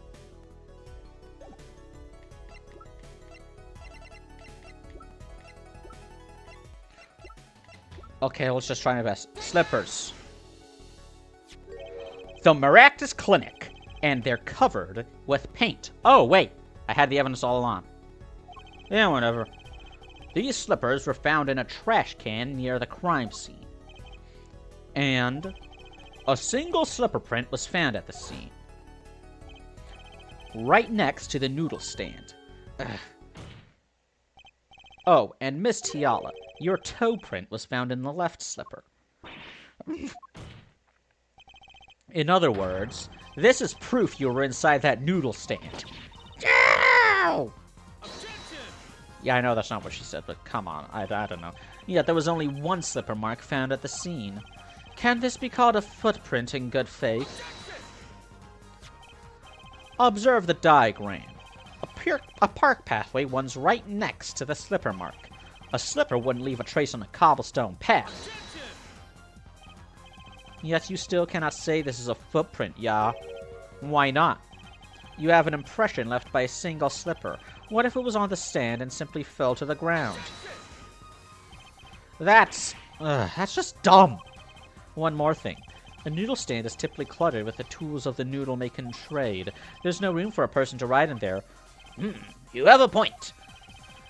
Okay, let's just try my best. Slippers. The Maractus Clinic. And they're covered with paint. Oh, wait. I had the evidence all along. Yeah, whatever. These slippers were found in a trash can near the crime scene. And a single slipper print was found at the scene. Right next to the noodle stand. Ugh. Oh, and Miss Tiala, your toe print was found in the left slipper. In other words, this is proof you were inside that noodle stand. Ow! Yeah, I know that's not what she said, but come on, I don't know. Yet there was only one slipper mark found at the scene. Can this be called a footprint in good faith? Observe the diagram. A park pathway runs right next to the slipper mark. A slipper wouldn't leave a trace on a cobblestone path. Yet you still cannot say this is a footprint, yeah? Why not? You have an impression left by a single slipper. What if it was on the stand and simply fell to the ground? That's just dumb. One more thing. A noodle stand is typically cluttered with the tools of the noodle-making trade. There's no room for a person to ride in there. You have a point.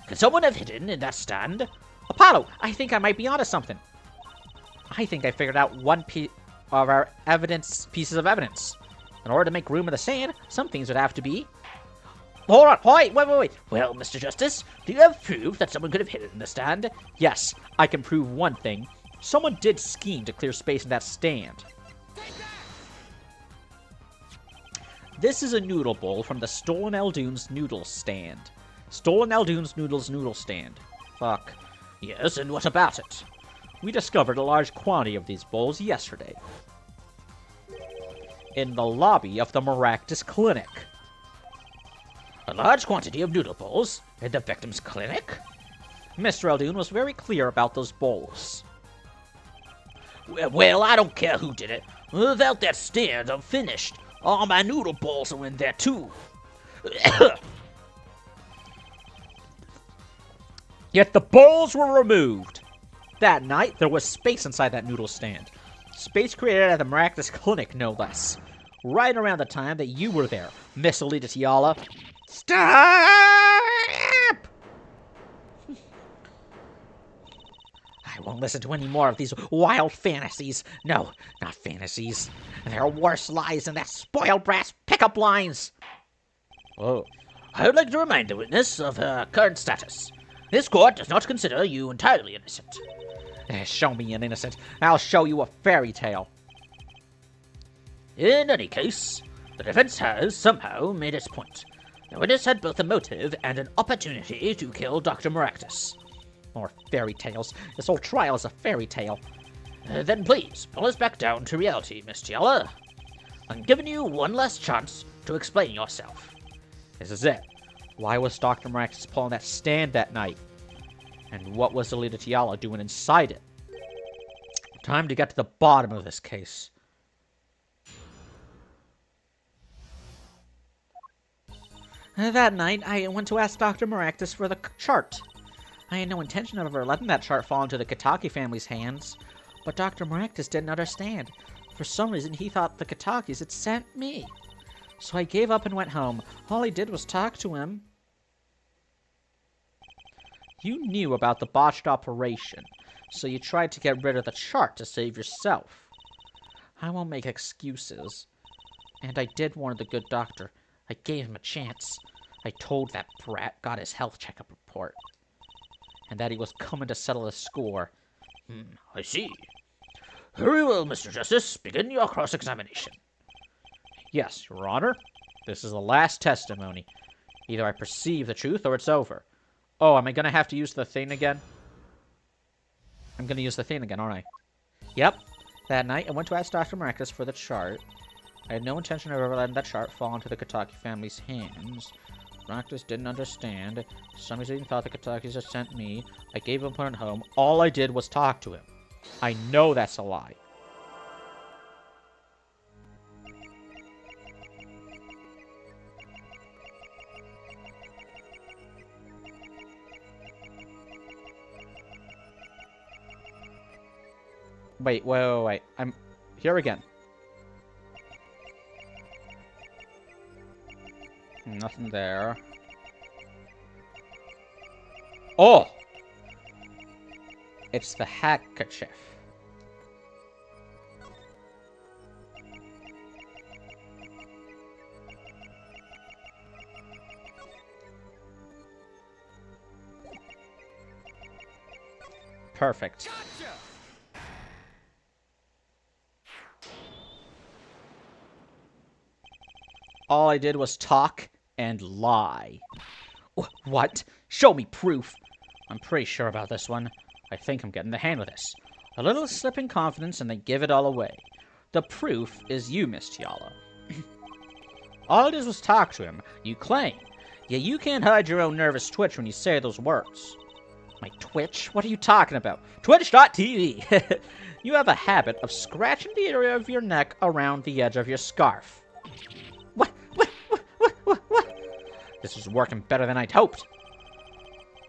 Could someone have hidden in that stand? Apollo, I think I might be onto something. I think I figured out one piece of our pieces of evidence. In order to make room in the sand, some things would have to be... Hold on, wait. Well, Mr. Justice, do you have proof that someone could have hidden in the stand? Yes, I can prove one thing. Someone did scheme to clear space in that stand. This is a noodle bowl from the Stolen Eldoon's noodle stand. Stolen Eldoon's noodle stand. Fuck. Yes, and what about it? We discovered a large quantity of these bowls yesterday. In the lobby of the Maractus Clinic. A large quantity of noodle bowls at the victim's clinic? Mr. Eldoon was very clear about those bowls. Well, I don't care who did it. Without that stand, I'm finished. All my noodle bowls are in there, too. Yet the bowls were removed. That night, there was space inside that noodle stand. Space created at the Maractus Clinic, no less. Right around the time that you were there, Miss Alita Tiala. Stop! I won't listen to any more of these wild fantasies. No, not fantasies. There are worse lies than that spoiled brass pickup lines. Oh, I would like to remind the witness of her current status. This court does not consider you entirely innocent. show me an innocent. I'll show you a fairy tale. In any case, the defense has somehow made its point. The witness had both a motive and an opportunity to kill Dr. Maractus. More fairy tales. This whole trial is a fairy tale. Then please, pull us back down to reality, Miss Tiala. I'm giving you one last chance to explain yourself. This is it. Why was Dr. Maractus pulling that stand that night? And what was Alita Tiala doing inside it? Time to get to the bottom of this case. That night, I went to ask Dr. Maractus for the chart. I had no intention of ever letting that chart fall into the Kitaki family's hands, but Dr. Maractus didn't understand. For some reason, he thought the Kitakis had sent me. So I gave up and went home. All I did was talk to him. You knew about the botched operation, so you tried to get rid of the chart to save yourself. I won't make excuses. And I did warn the good doctor. I gave him a chance. I told that brat got his health checkup report. And that he was coming to settle the score. I see. Very well, Mr. Justice. Begin your cross-examination. Yes, Your Honor. This is the last testimony. Either I perceive the truth or it's over. Oh, am I going to have to use the thing again? I'm going to use the thing again, aren't I? Yep. That night, I went to ask Dr. Maractus for the chart. I had no intention of ever letting that chart fall into the Kitaki family's hands. Maractus didn't understand. Some reason he thought the Kitakis had sent me. I gave him put him home. All I did was talk to him. I know that's a lie. Wait. I'm here again. Nothing there. Oh! It's the handkerchief. Perfect. All I did was talk and lie. What? Show me proof. I'm pretty sure about this one. I think I'm getting the hang of this. A little slip in confidence and they give it all away. The proof is you, Miss Tiala. All I did was talk to him. You claim. Yet you can't hide your own nervous twitch when you say those words. My twitch? What are you talking about? Twitch.tv. You have a habit of scratching the area of your neck around the edge of your scarf. What? This is working better than I'd hoped.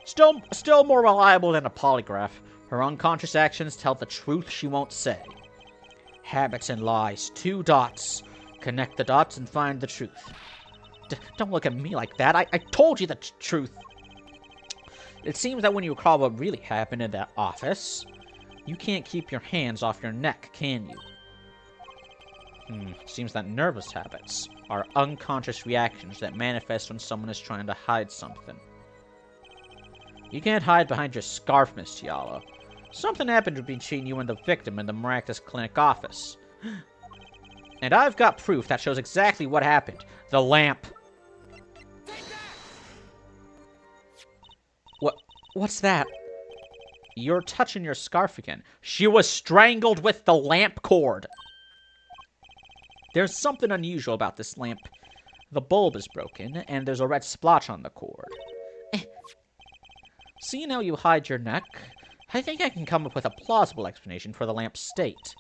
Still more reliable than a polygraph. Her unconscious actions tell the truth she won't say. Habits and lies. 2 dots. Connect the dots and find the truth. Don't look at me like that. I told you the truth. It seems that when you recall what really happened in that office, you can't keep your hands off your neck, can you? Seems that nervous habits are unconscious reactions that manifest when someone is trying to hide something. You can't hide behind your scarf, Miss Tiala. Something happened between you and the victim in the Maractus Clinic office. And I've got proof that shows exactly what happened. The lamp. What's that? You're touching your scarf again. She was strangled with the lamp cord. There's something unusual about this lamp. The bulb is broken, and there's a red splotch on the cord. Seeing how you hide your neck, I think I can come up with a plausible explanation for the lamp's state.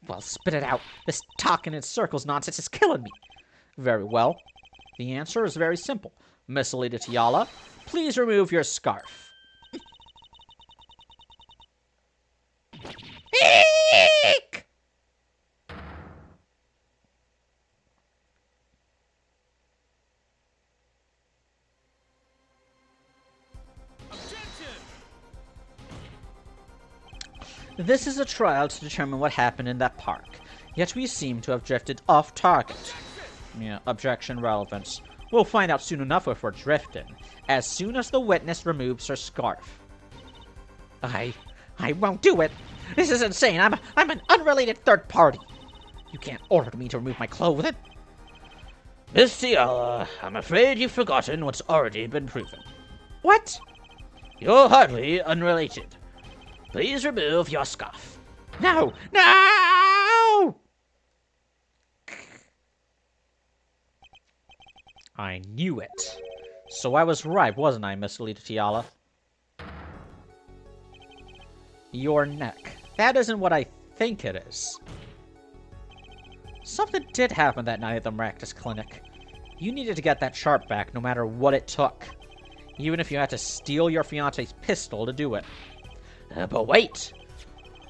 Well, spit it out. This talking in circles nonsense is killing me. Very well. The answer is very simple. Miss Alita Tiala, please remove your scarf. Eek! This is a trial to determine what happened in that park, yet we seem to have drifted off target. Yeah, objection relevance. We'll find out soon enough if we're drifting, as soon as the witness removes her scarf. I won't do it. This is insane. I'm an unrelated third party. You can't order me to remove my clothing. Miss Tiala, I'm afraid you've forgotten what's already been proven. What? You're hardly unrelated. Please remove your scarf. No! No! I knew it. So I was right, wasn't I, Miss Alita Tiala? Your neck. That isn't what I think it is. Something did happen that night at the Maractus Clinic. You needed to get that chart back no matter what it took. Even if you had to steal your fiancé's pistol to do it. But wait.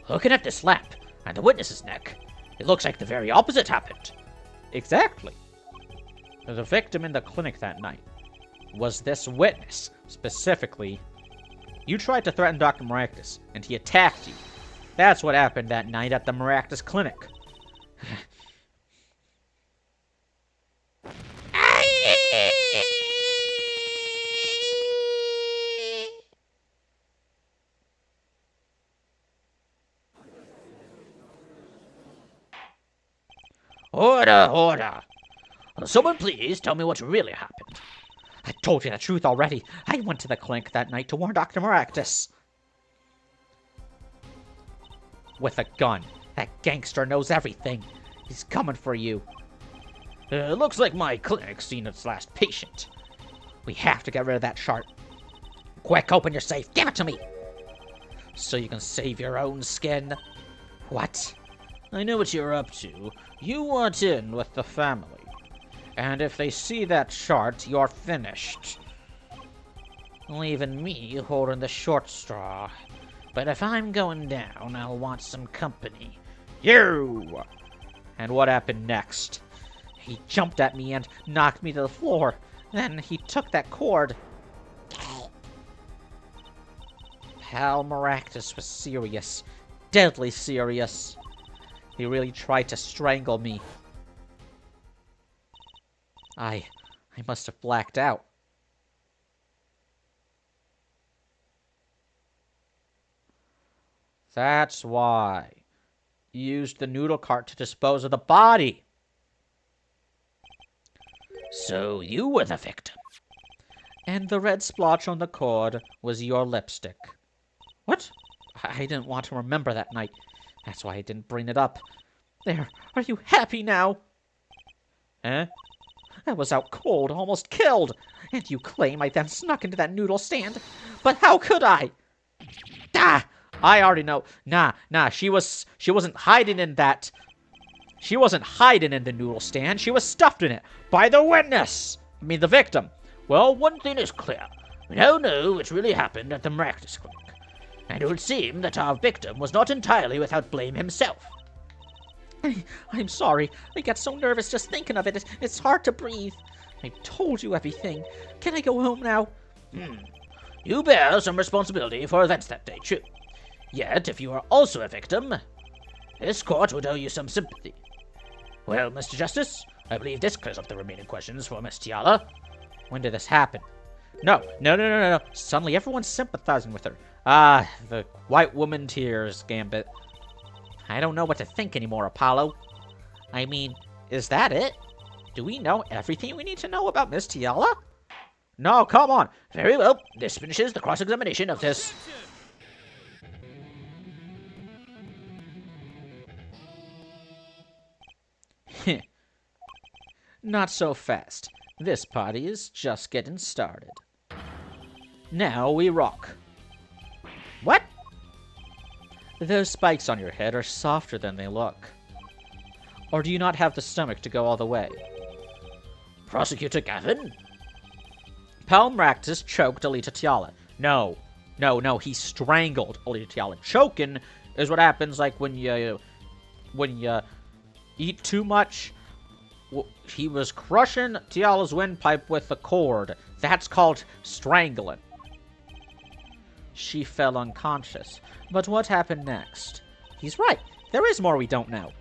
Looking at this lamp and the witness's neck, it looks like the very opposite happened. Exactly. The victim in the clinic that night was this witness, specifically. You tried to threaten Dr. Maractus, and he attacked you. That's what happened that night at the Maractus Clinic. Order, order. Someone please tell me what really happened. I told you the truth already. I went to the clinic that night to warn Dr. Maractus. With a gun. That gangster knows everything. He's coming for you. Looks like my clinic's seen its last patient. We have to get rid of that chart. Quick, open your safe. Give it to me. So you can save your own skin. What? I know what you're up to. You want in with the family. And if they see that chart, you're finished. Leaving me holding the short straw. But if I'm going down, I'll want some company. You! And what happened next? He jumped at me and knocked me to the floor. Then he took that cord. Pal Maractus was serious. Deadly serious. He really tried to strangle me. I must have blacked out. That's why. You used the noodle cart to dispose of the body. So you were the victim. And the red splotch on the cord was your lipstick. What? I didn't want to remember that night. That's why I didn't bring it up. There, are you happy now? Eh? I was out cold, almost killed. And you claim I then snuck into that noodle stand. But how could I? Ah! I already know. Nah, she wasn't hiding in that. She wasn't hiding in the noodle stand. She was stuffed in it. By the witness! I mean, the victim. Well, one thing is clear. We now know what really happened at the Maractus Clinic. And it would seem that our victim was not entirely without blame himself. I'm sorry. I get so nervous just thinking of it. It's hard to breathe. I told you everything. Can I go home now? You bear some responsibility for events that day, true. Yet, if you are also a victim, this court would owe you some sympathy. Well, Mr. Justice, I believe this clears up the remaining questions for Miss Tiala. When did this happen? No. Suddenly everyone's sympathizing with her. The white woman tears, Gambit. I don't know what to think anymore, Apollo. I mean, is that it? Do we know everything we need to know about Miss Tiala? No, come on. Very well. This finishes the cross-examination of this. Not so fast. This party is just getting started. Now we rock. What? Those spikes on your head are softer than they look. Or do you not have the stomach to go all the way? Prosecutor Gavin? Palmractus choked Alita Tiala. No, he strangled Alita Tiala. Choking is what happens like when you eat too much. He was crushing Tiala's windpipe with a cord. That's called strangling. She fell unconscious. But what happened next? He's right. There is more we don't know.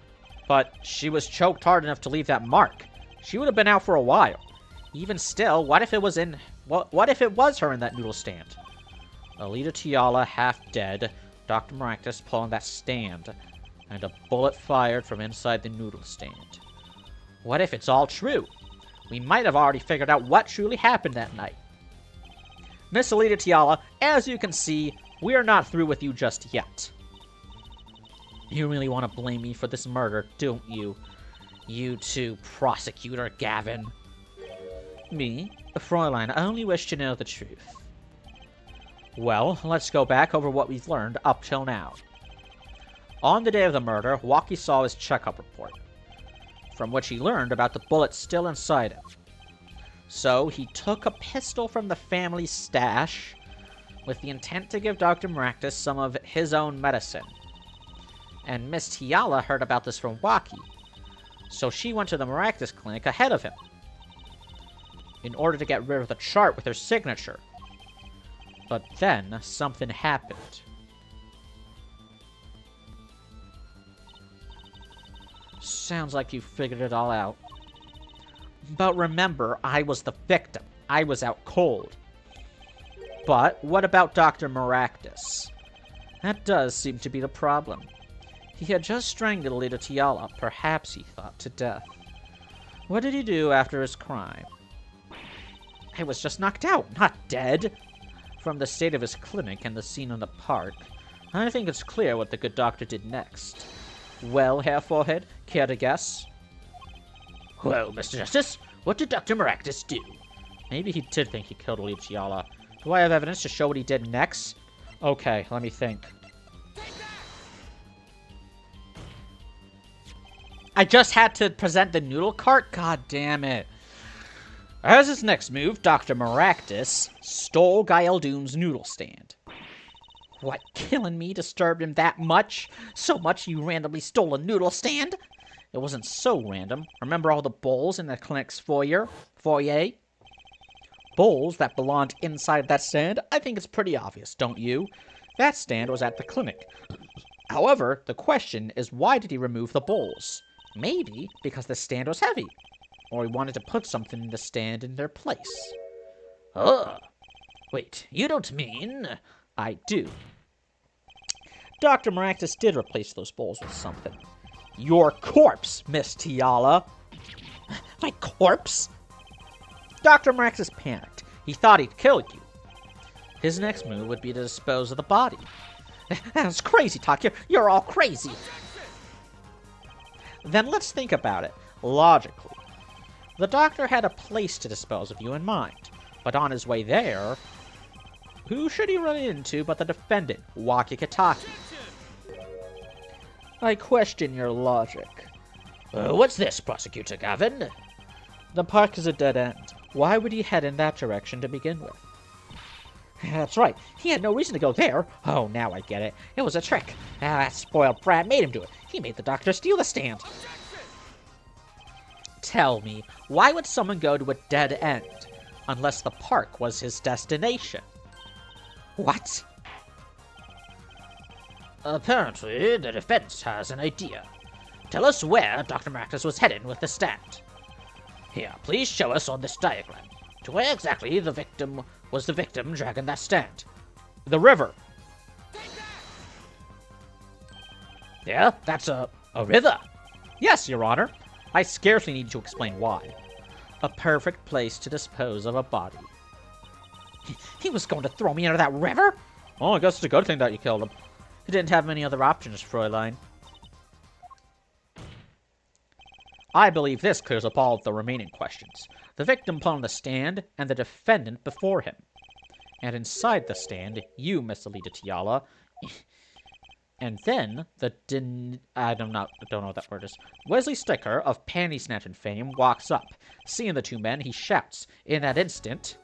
But she was choked hard enough to leave that mark. She would have been out for a while. Even still, what if it was her in that noodle stand? Alita Tiala half dead, Dr. Maractus pulling that stand, and a bullet fired from inside the noodle stand. What if it's all true? We might have already figured out what truly happened that night. Miss Alita Tiala, as you can see, we are not through with you just yet. You really want to blame me for this murder, don't you? You too, Prosecutor Gavin. Me? Fräulein, I only wish to know the truth. Well, let's go back over what we've learned up till now. On the day of the murder, Waki saw his checkup report, from which he learned about the bullet still inside him. So, he took a pistol from the family stash with the intent to give Dr. Maractus some of his own medicine. And Miss Tiala heard about this from Waki, so she went to the Maractus clinic ahead of him in order to get rid of the chart with her signature. But then, something happened. Sounds like you figured it all out. But remember, I was the victim. I was out cold. But what about Dr. Maractus? That does seem to be the problem. He had just strangled Alita Tiala, perhaps he thought, to death. What did he do after his crime? I was just knocked out, not dead. From the state of his clinic and the scene in the park, I think it's clear what the good doctor did next. Well, Herr Forehead, care to guess? Well, Mr. Justice, what did Dr. Maractus do? Maybe he did think he killed Alita Tiala. Do I have evidence to show what he did next? Okay, let me think. I just had to present the noodle cart? God damn it. As his next move, Dr. Maractus stole Gaeldoom's noodle stand. What, killing me disturbed him that much? So much you randomly stole a noodle stand? It wasn't so random. Remember all the bowls in the clinic's foyer? Bowls that belonged inside that stand? I think it's pretty obvious, don't you? That stand was at the clinic. However, the question is, why did he remove the bowls? Maybe because the stand was heavy. Or he wanted to put something in the stand in their place. Oh, wait, you don't mean... I do. Dr. Maractus did replace those bowls with something. Your corpse, Miss Tiala. My corpse? Dr. Maractus panicked. He thought he'd killed you. His next move would be to dispose of the body. That's crazy talk. You're all crazy. Then let's think about it logically. The doctor had a place to dispose of you in mind, but on his way there, who should he run into but the defendant, Waki Kitaki? I question your logic. What's this, Prosecutor Gavin? The park is a dead end. Why would he head in that direction to begin with? That's right. He had no reason to go there. Oh, now I get it. It was a trick. That spoiled brat made him do it. He made the doctor steal the stand. Tell me, why would someone go to a dead end unless the park was his destination? What? Apparently, the defense has an idea. Tell us where Dr. Maractus was heading with the stand. Here, please show us on this diagram. To where exactly the victim dragging that stand? The river. Yeah, that's a river. Yes, Your Honor. I scarcely need to explain why. A perfect place to dispose of a body. He was going to throw me into that river? Oh, I guess it's a good thing that you killed him. He didn't have many other options, Fräulein. I believe this clears up all of the remaining questions. The victim put on the stand, and the defendant before him. And inside the stand, you, Miss Alita Tiala, and then I don't know what that word is. Wesley Sticker of Panty Snatching fame walks up. Seeing the two men, he shouts. In that instant,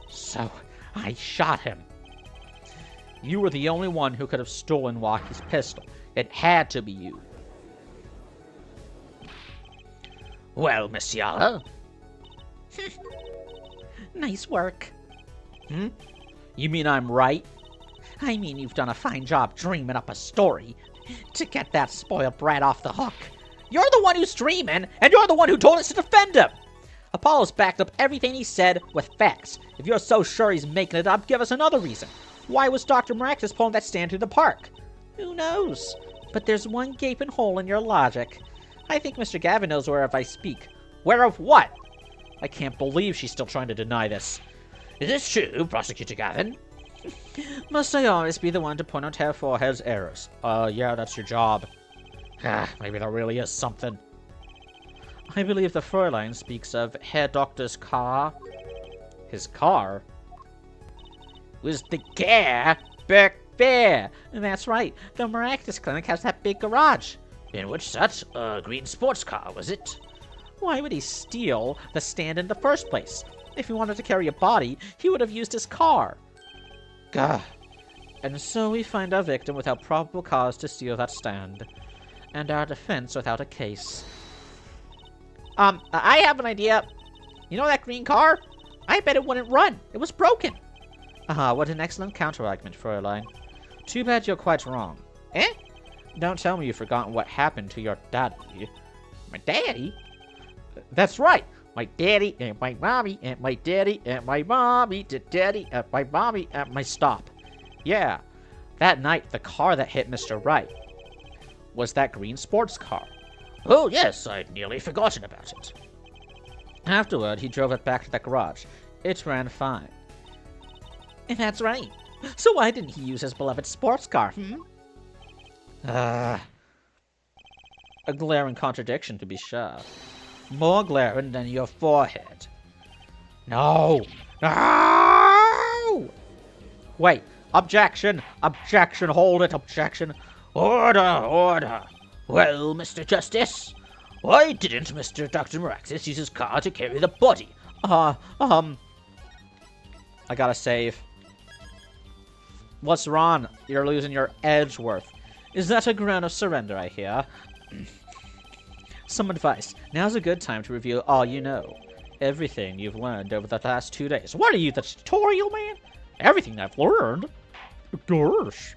so I shot him. You were the only one who could have stolen Walky's pistol. It had to be you. Well, Miss Yala. Nice work. You mean I'm right? I mean, you've done a fine job dreaming up a story to get that spoiled brat off the hook. You're the one who's dreaming, and you're the one who told us to defend him! Apollo's backed up everything he said with facts. If you're so sure he's making it up, give us another reason. Why was Dr. Maractus pulling that stand through the park? Who knows? But there's one gaping hole in your logic. I think Mr. Gavin knows whereof I speak. Where of what? I can't believe she's still trying to deny this. Is this true, Prosecutor Gavin? Must I always be the one to point out Herr Forehead's errors? Yeah, that's your job. Maybe there really is something. I believe the Fräulein speaks of Herr Doctor's car. His car? Was the car back there? That's right. The Maractus Clinic has that big garage. In which such a green sports car, was it? Why would he steal the stand in the first place? If he wanted to carry a body, he would have used his car. Gah. And so we find our victim without probable cause to steal that stand. And our defense without a case. I have an idea. You know that green car? I bet it wouldn't run. It was broken. What an excellent counter-argument, Fräulein. Too bad you're quite wrong. Eh? Don't tell me you've forgotten what happened to your daddy. My daddy? That's right. My daddy and my mommy and my daddy and my mommy to daddy and my mommy and my stop. Yeah. That night, the car that hit Mr. Wright was that green sports car. Oh, yes, I'd nearly forgotten about it. Afterward, he drove it back to the garage. It ran fine. And that's right. So why didn't he use his beloved sports car, A glaring contradiction, to be sure. More glaring than your forehead. No! No! Wait. Objection! Objection! Hold it! Objection! Order! Order! Well, Mr. Justice, why didn't Mr. Dr. Maractus use his car to carry the body? I gotta save. What's wrong? You're losing your Edgeworth. Is that a ground of surrender, I hear? Some advice. Now's a good time to review all you know. Everything you've learned over the last 2 days. What are you, the tutorial man? Everything I've learned? Gosh.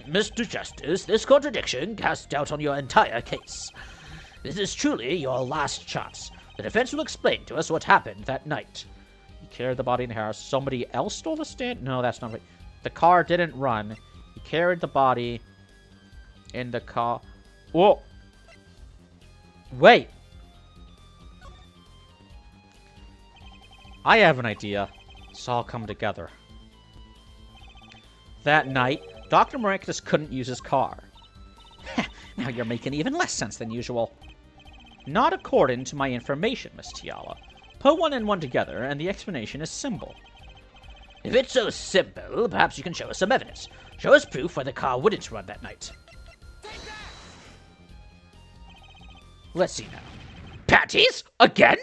Mr. Justice, this contradiction casts doubt on your entire case. This is truly your last chance. The defense will explain to us what happened that night. He carried the body in the house. Somebody else stole the stand? No, that's not right. The car didn't run. He carried the body in the car. Whoa! Wait! I have an idea. It's all come together. That night, Dr. Maractus couldn't use his car. Now you're making even less sense than usual. Not according to my information, Miss Tiala. Put one and one together, and the explanation is simple. If it's so simple, perhaps you can show us some evidence. Show us proof why the car wouldn't run that night. Let's see now. Panties? Again?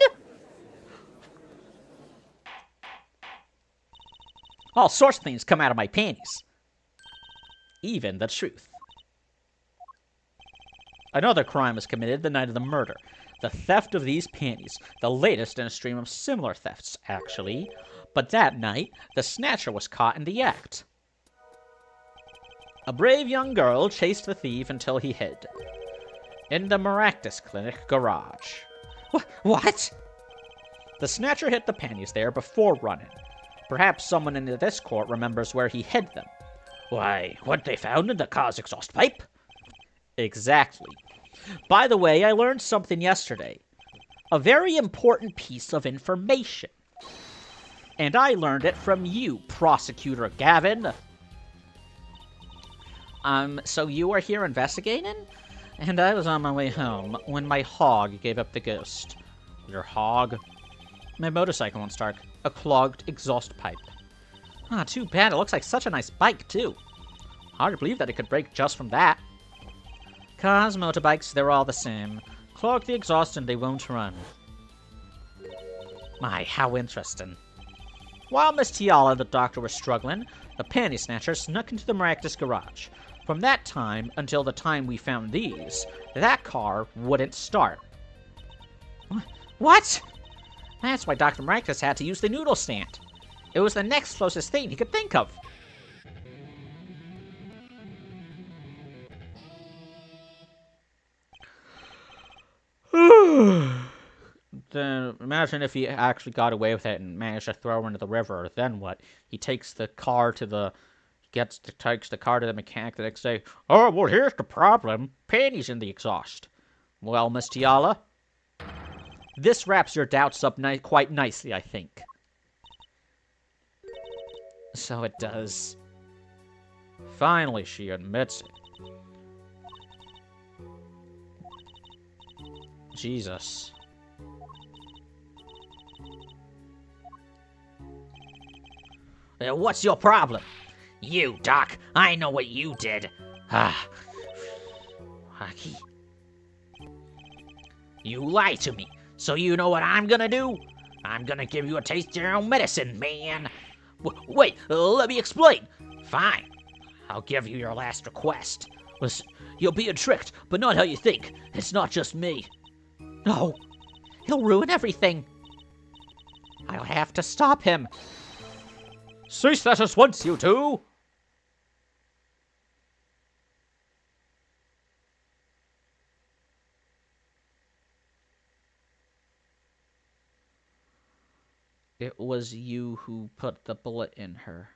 All sorts of things come out of my panties. Even the truth. Another crime was committed the night of the murder. The theft of these panties. The latest in a stream of similar thefts, actually. But that night, the snatcher was caught in the act. A brave young girl chased the thief until he hid. In the Maractus Clinic garage. What? The snatcher hid the panties there before running. Perhaps someone in this court remembers where he hid them. Why, weren't they found in the car's exhaust pipe? Exactly. By the way, I learned something yesterday. A very important piece of information. And I learned it from you, Prosecutor Gavin. So you were here investigating? And I was on my way home when my hog gave up the ghost. Your hog? My motorcycle won't start. A clogged exhaust pipe. Ah, too bad. It looks like such a nice bike, too. Hard to believe that it could break just from that. Cars, motorbikes, they're all the same. Clog the exhaust and they won't run. My, how interesting. While Miss Tiala and the doctor were struggling, the panty snatcher snuck into the Maractus garage. From that time until the time we found these, that car wouldn't start. What? That's why Dr. Maractus had to use the noodle stand. It was the next closest thing he could think of. Then imagine if he actually got away with it and managed to throw her into the river. Then what? He takes the car to the takes the car to the mechanic the next day. Oh, well, here's the problem. Panties in the exhaust. Well, Miss Tiala, this wraps your doubts up quite nicely, I think. So it does. Finally, she admits it. Jesus. What's your problem? You, Doc. I know what you did. Hockey. You lied to me. So you know what I'm gonna do? I'm gonna give you a taste of your own medicine, man. Wait, let me explain. Fine. I'll give you your last request. Listen, you're being tricked, but not how you think. It's not just me. No. He'll ruin everything. I'll have to stop him. Cease that at once, you two! It was you who put the bullet in her.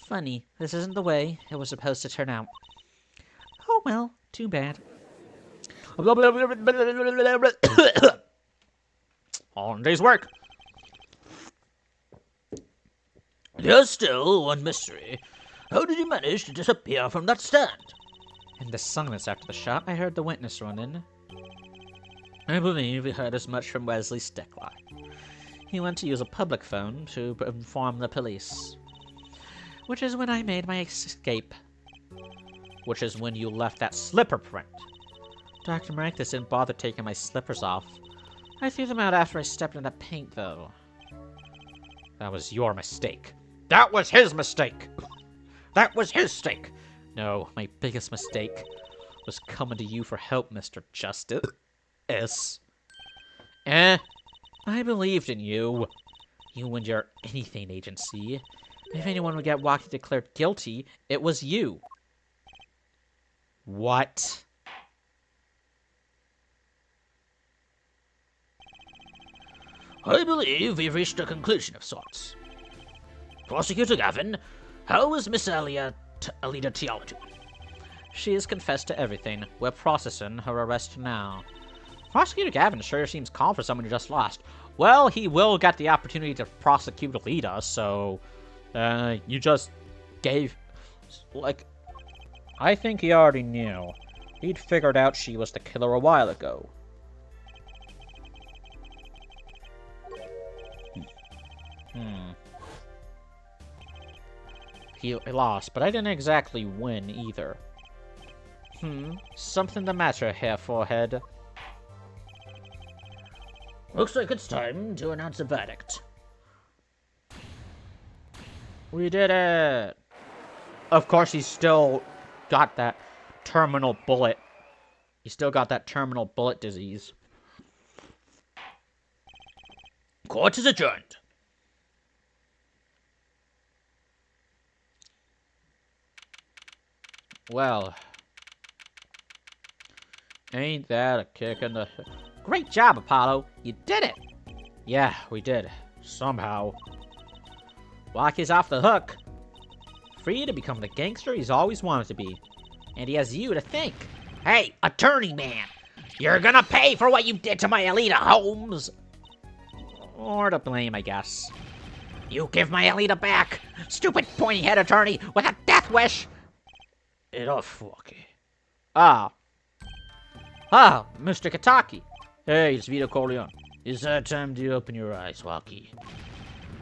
Funny, this isn't the way it was supposed to turn out. Oh well, too bad. On day's work. There's still one mystery. How did you manage to disappear from that stand? In the silence after the shot, I heard the witness run in. I believe we heard as much from Wesley Stickler. He went to use a public phone to inform the police. Which is when I made my escape. Which is when you left that slipper print. Dr. Maractus didn't bother taking my slippers off. I threw them out after I stepped in the paint, though. That was your mistake. That was his mistake! That was his mistake! No, my biggest mistake was coming to you for help, Mr. Justice. I believed in you. You and your anything agency. If anyone would get Wacky declared guilty, it was you. What? I believe we've reached a conclusion of sorts. Prosecutor Gavin, how is Miss Alida Tiala doing? She has confessed to everything. We're processing her arrest now. Prosecutor Gavin sure seems calm for someone who just lost. Well, he will get the opportunity to prosecute Alida, so... you just gave... Like... I think he already knew. He'd figured out she was the killer a while ago. He lost, but I didn't exactly win either. Something the matter here, Forehead. Looks like it's time to announce a verdict. We did it! Of course, he's still got that terminal bullet. He's still got that terminal bullet disease. Court is adjourned. Well, ain't that a kick in the... Great job, Apollo! You did it! Yeah, we did. Somehow. Waki's off the hook. Free to become the gangster he's always wanted to be. And he has you to thank. Hey, attorney man, you're gonna pay for what you did to my Alita Holmes. Or to blame, I guess. You give my Alita back, stupid pointy-head attorney with a death wish. Enough, Waki. Ah, Mr. Kataki. Hey, it's Vito Corleone. Is that time to open your eyes, Waki?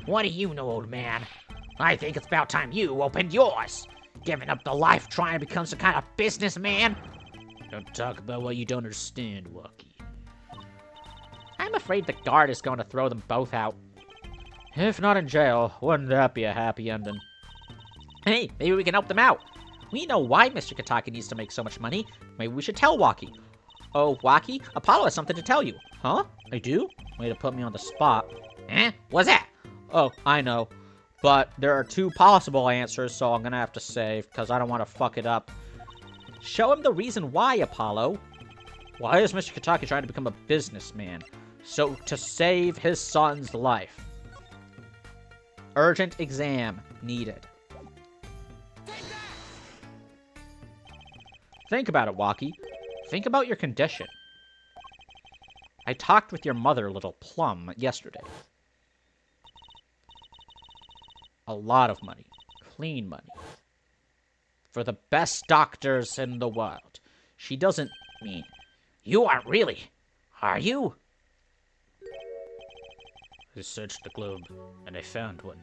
What do you know, old man? I think it's about time you opened yours. Giving up the life trying to become some kind of businessman. Don't talk about what you don't understand, Waki. I'm afraid the guard is going to throw them both out. If not in jail, wouldn't that be a happy ending? Hey, maybe we can help them out. We know why Mr. Kataki needs to make so much money. Maybe we should tell Waki. Oh, Waki, Apollo has something to tell you. Huh? I do? Way to put me on the spot. Eh? What's that? Oh, I know. But there are 2 possible answers, so I'm gonna have to save, because I don't want to fuck it up. Show him the reason why, Apollo. Why is Mr. Kataki trying to become a businessman? So, to save his son's life. Urgent exam needed. Think about it, Waki. Think about your condition. I talked with your mother, Little Plum, yesterday. A lot of money. Clean money. For the best doctors in the world. She doesn't mean... You aren't really, are you? I searched the globe, and I found one.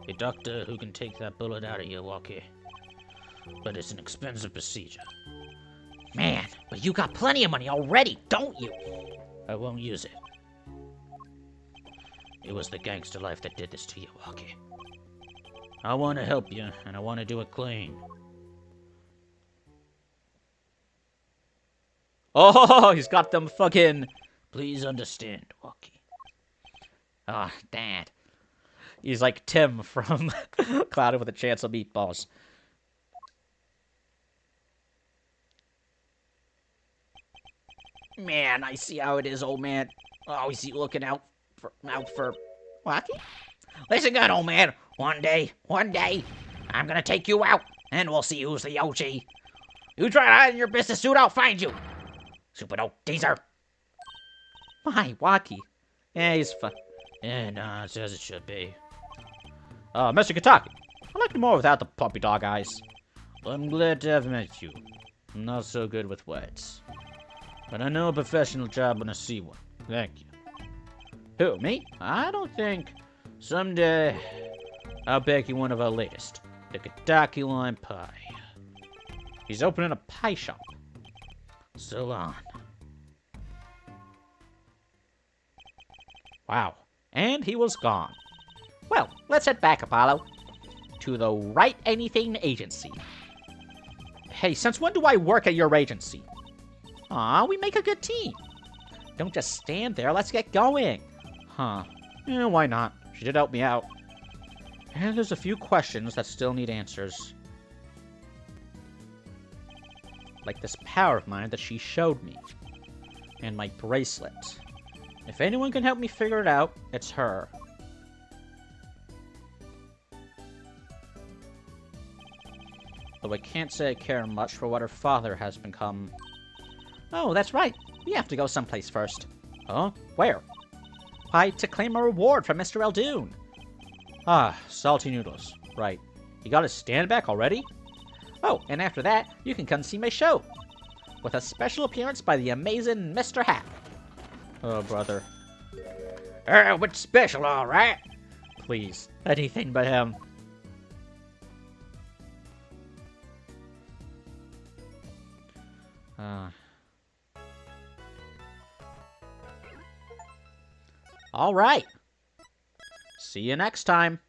A doctor who can take that bullet out of you, Waki. But it's an expensive procedure. Man, but you got plenty of money already, don't you? I won't use it. It was the gangster life that did this to you, Waki. I want to help you, and I want to do it clean. Oh, he's got them fucking... Please understand, Waki. Ah, Dad. He's like Tim from Clouded with a Chance of Meatballs. Man, I see how it is, old man. Always you looking out for Waki? Listen good, old man. One day, I'm gonna take you out, and we'll see who's the OG. You try to hide in your business suit, I'll find you. Stupid old teaser. My, Waki. Yeah, he's fun. Yeah, nah, it's as it should be. Mr. Kataki. I like you more without the puppy dog eyes. I'm glad to have met you. I'm not so good with words. But I know a professional job when I see one. Thank you. Who, me? I don't think. Someday, I'll bake you one of our latest. The Kataki lime pie. He's opening a pie shop. So long. Wow. And he was gone. Well, let's head back, Apollo. To the Right Anything Agency. Hey, since when do I work at your agency? Aw, we make a good team. Don't just stand there, let's get going. Huh. Yeah, why not? She did help me out. And there's a few questions that still need answers. Like this power of mine that she showed me. And my bracelet. If anyone can help me figure it out, it's her. Though I can't say I care much for what her father has become. Oh, that's right. We have to go someplace first. Huh? Where? Why, to claim a reward from Mr. Eldoon. Ah, salty noodles. Right. You got his stand back already? Oh, and after that, you can come see my show. With a special appearance by the amazing Mr. Hat. Oh, brother. What's special, all right? Please. Anything but him. All right. See you next time.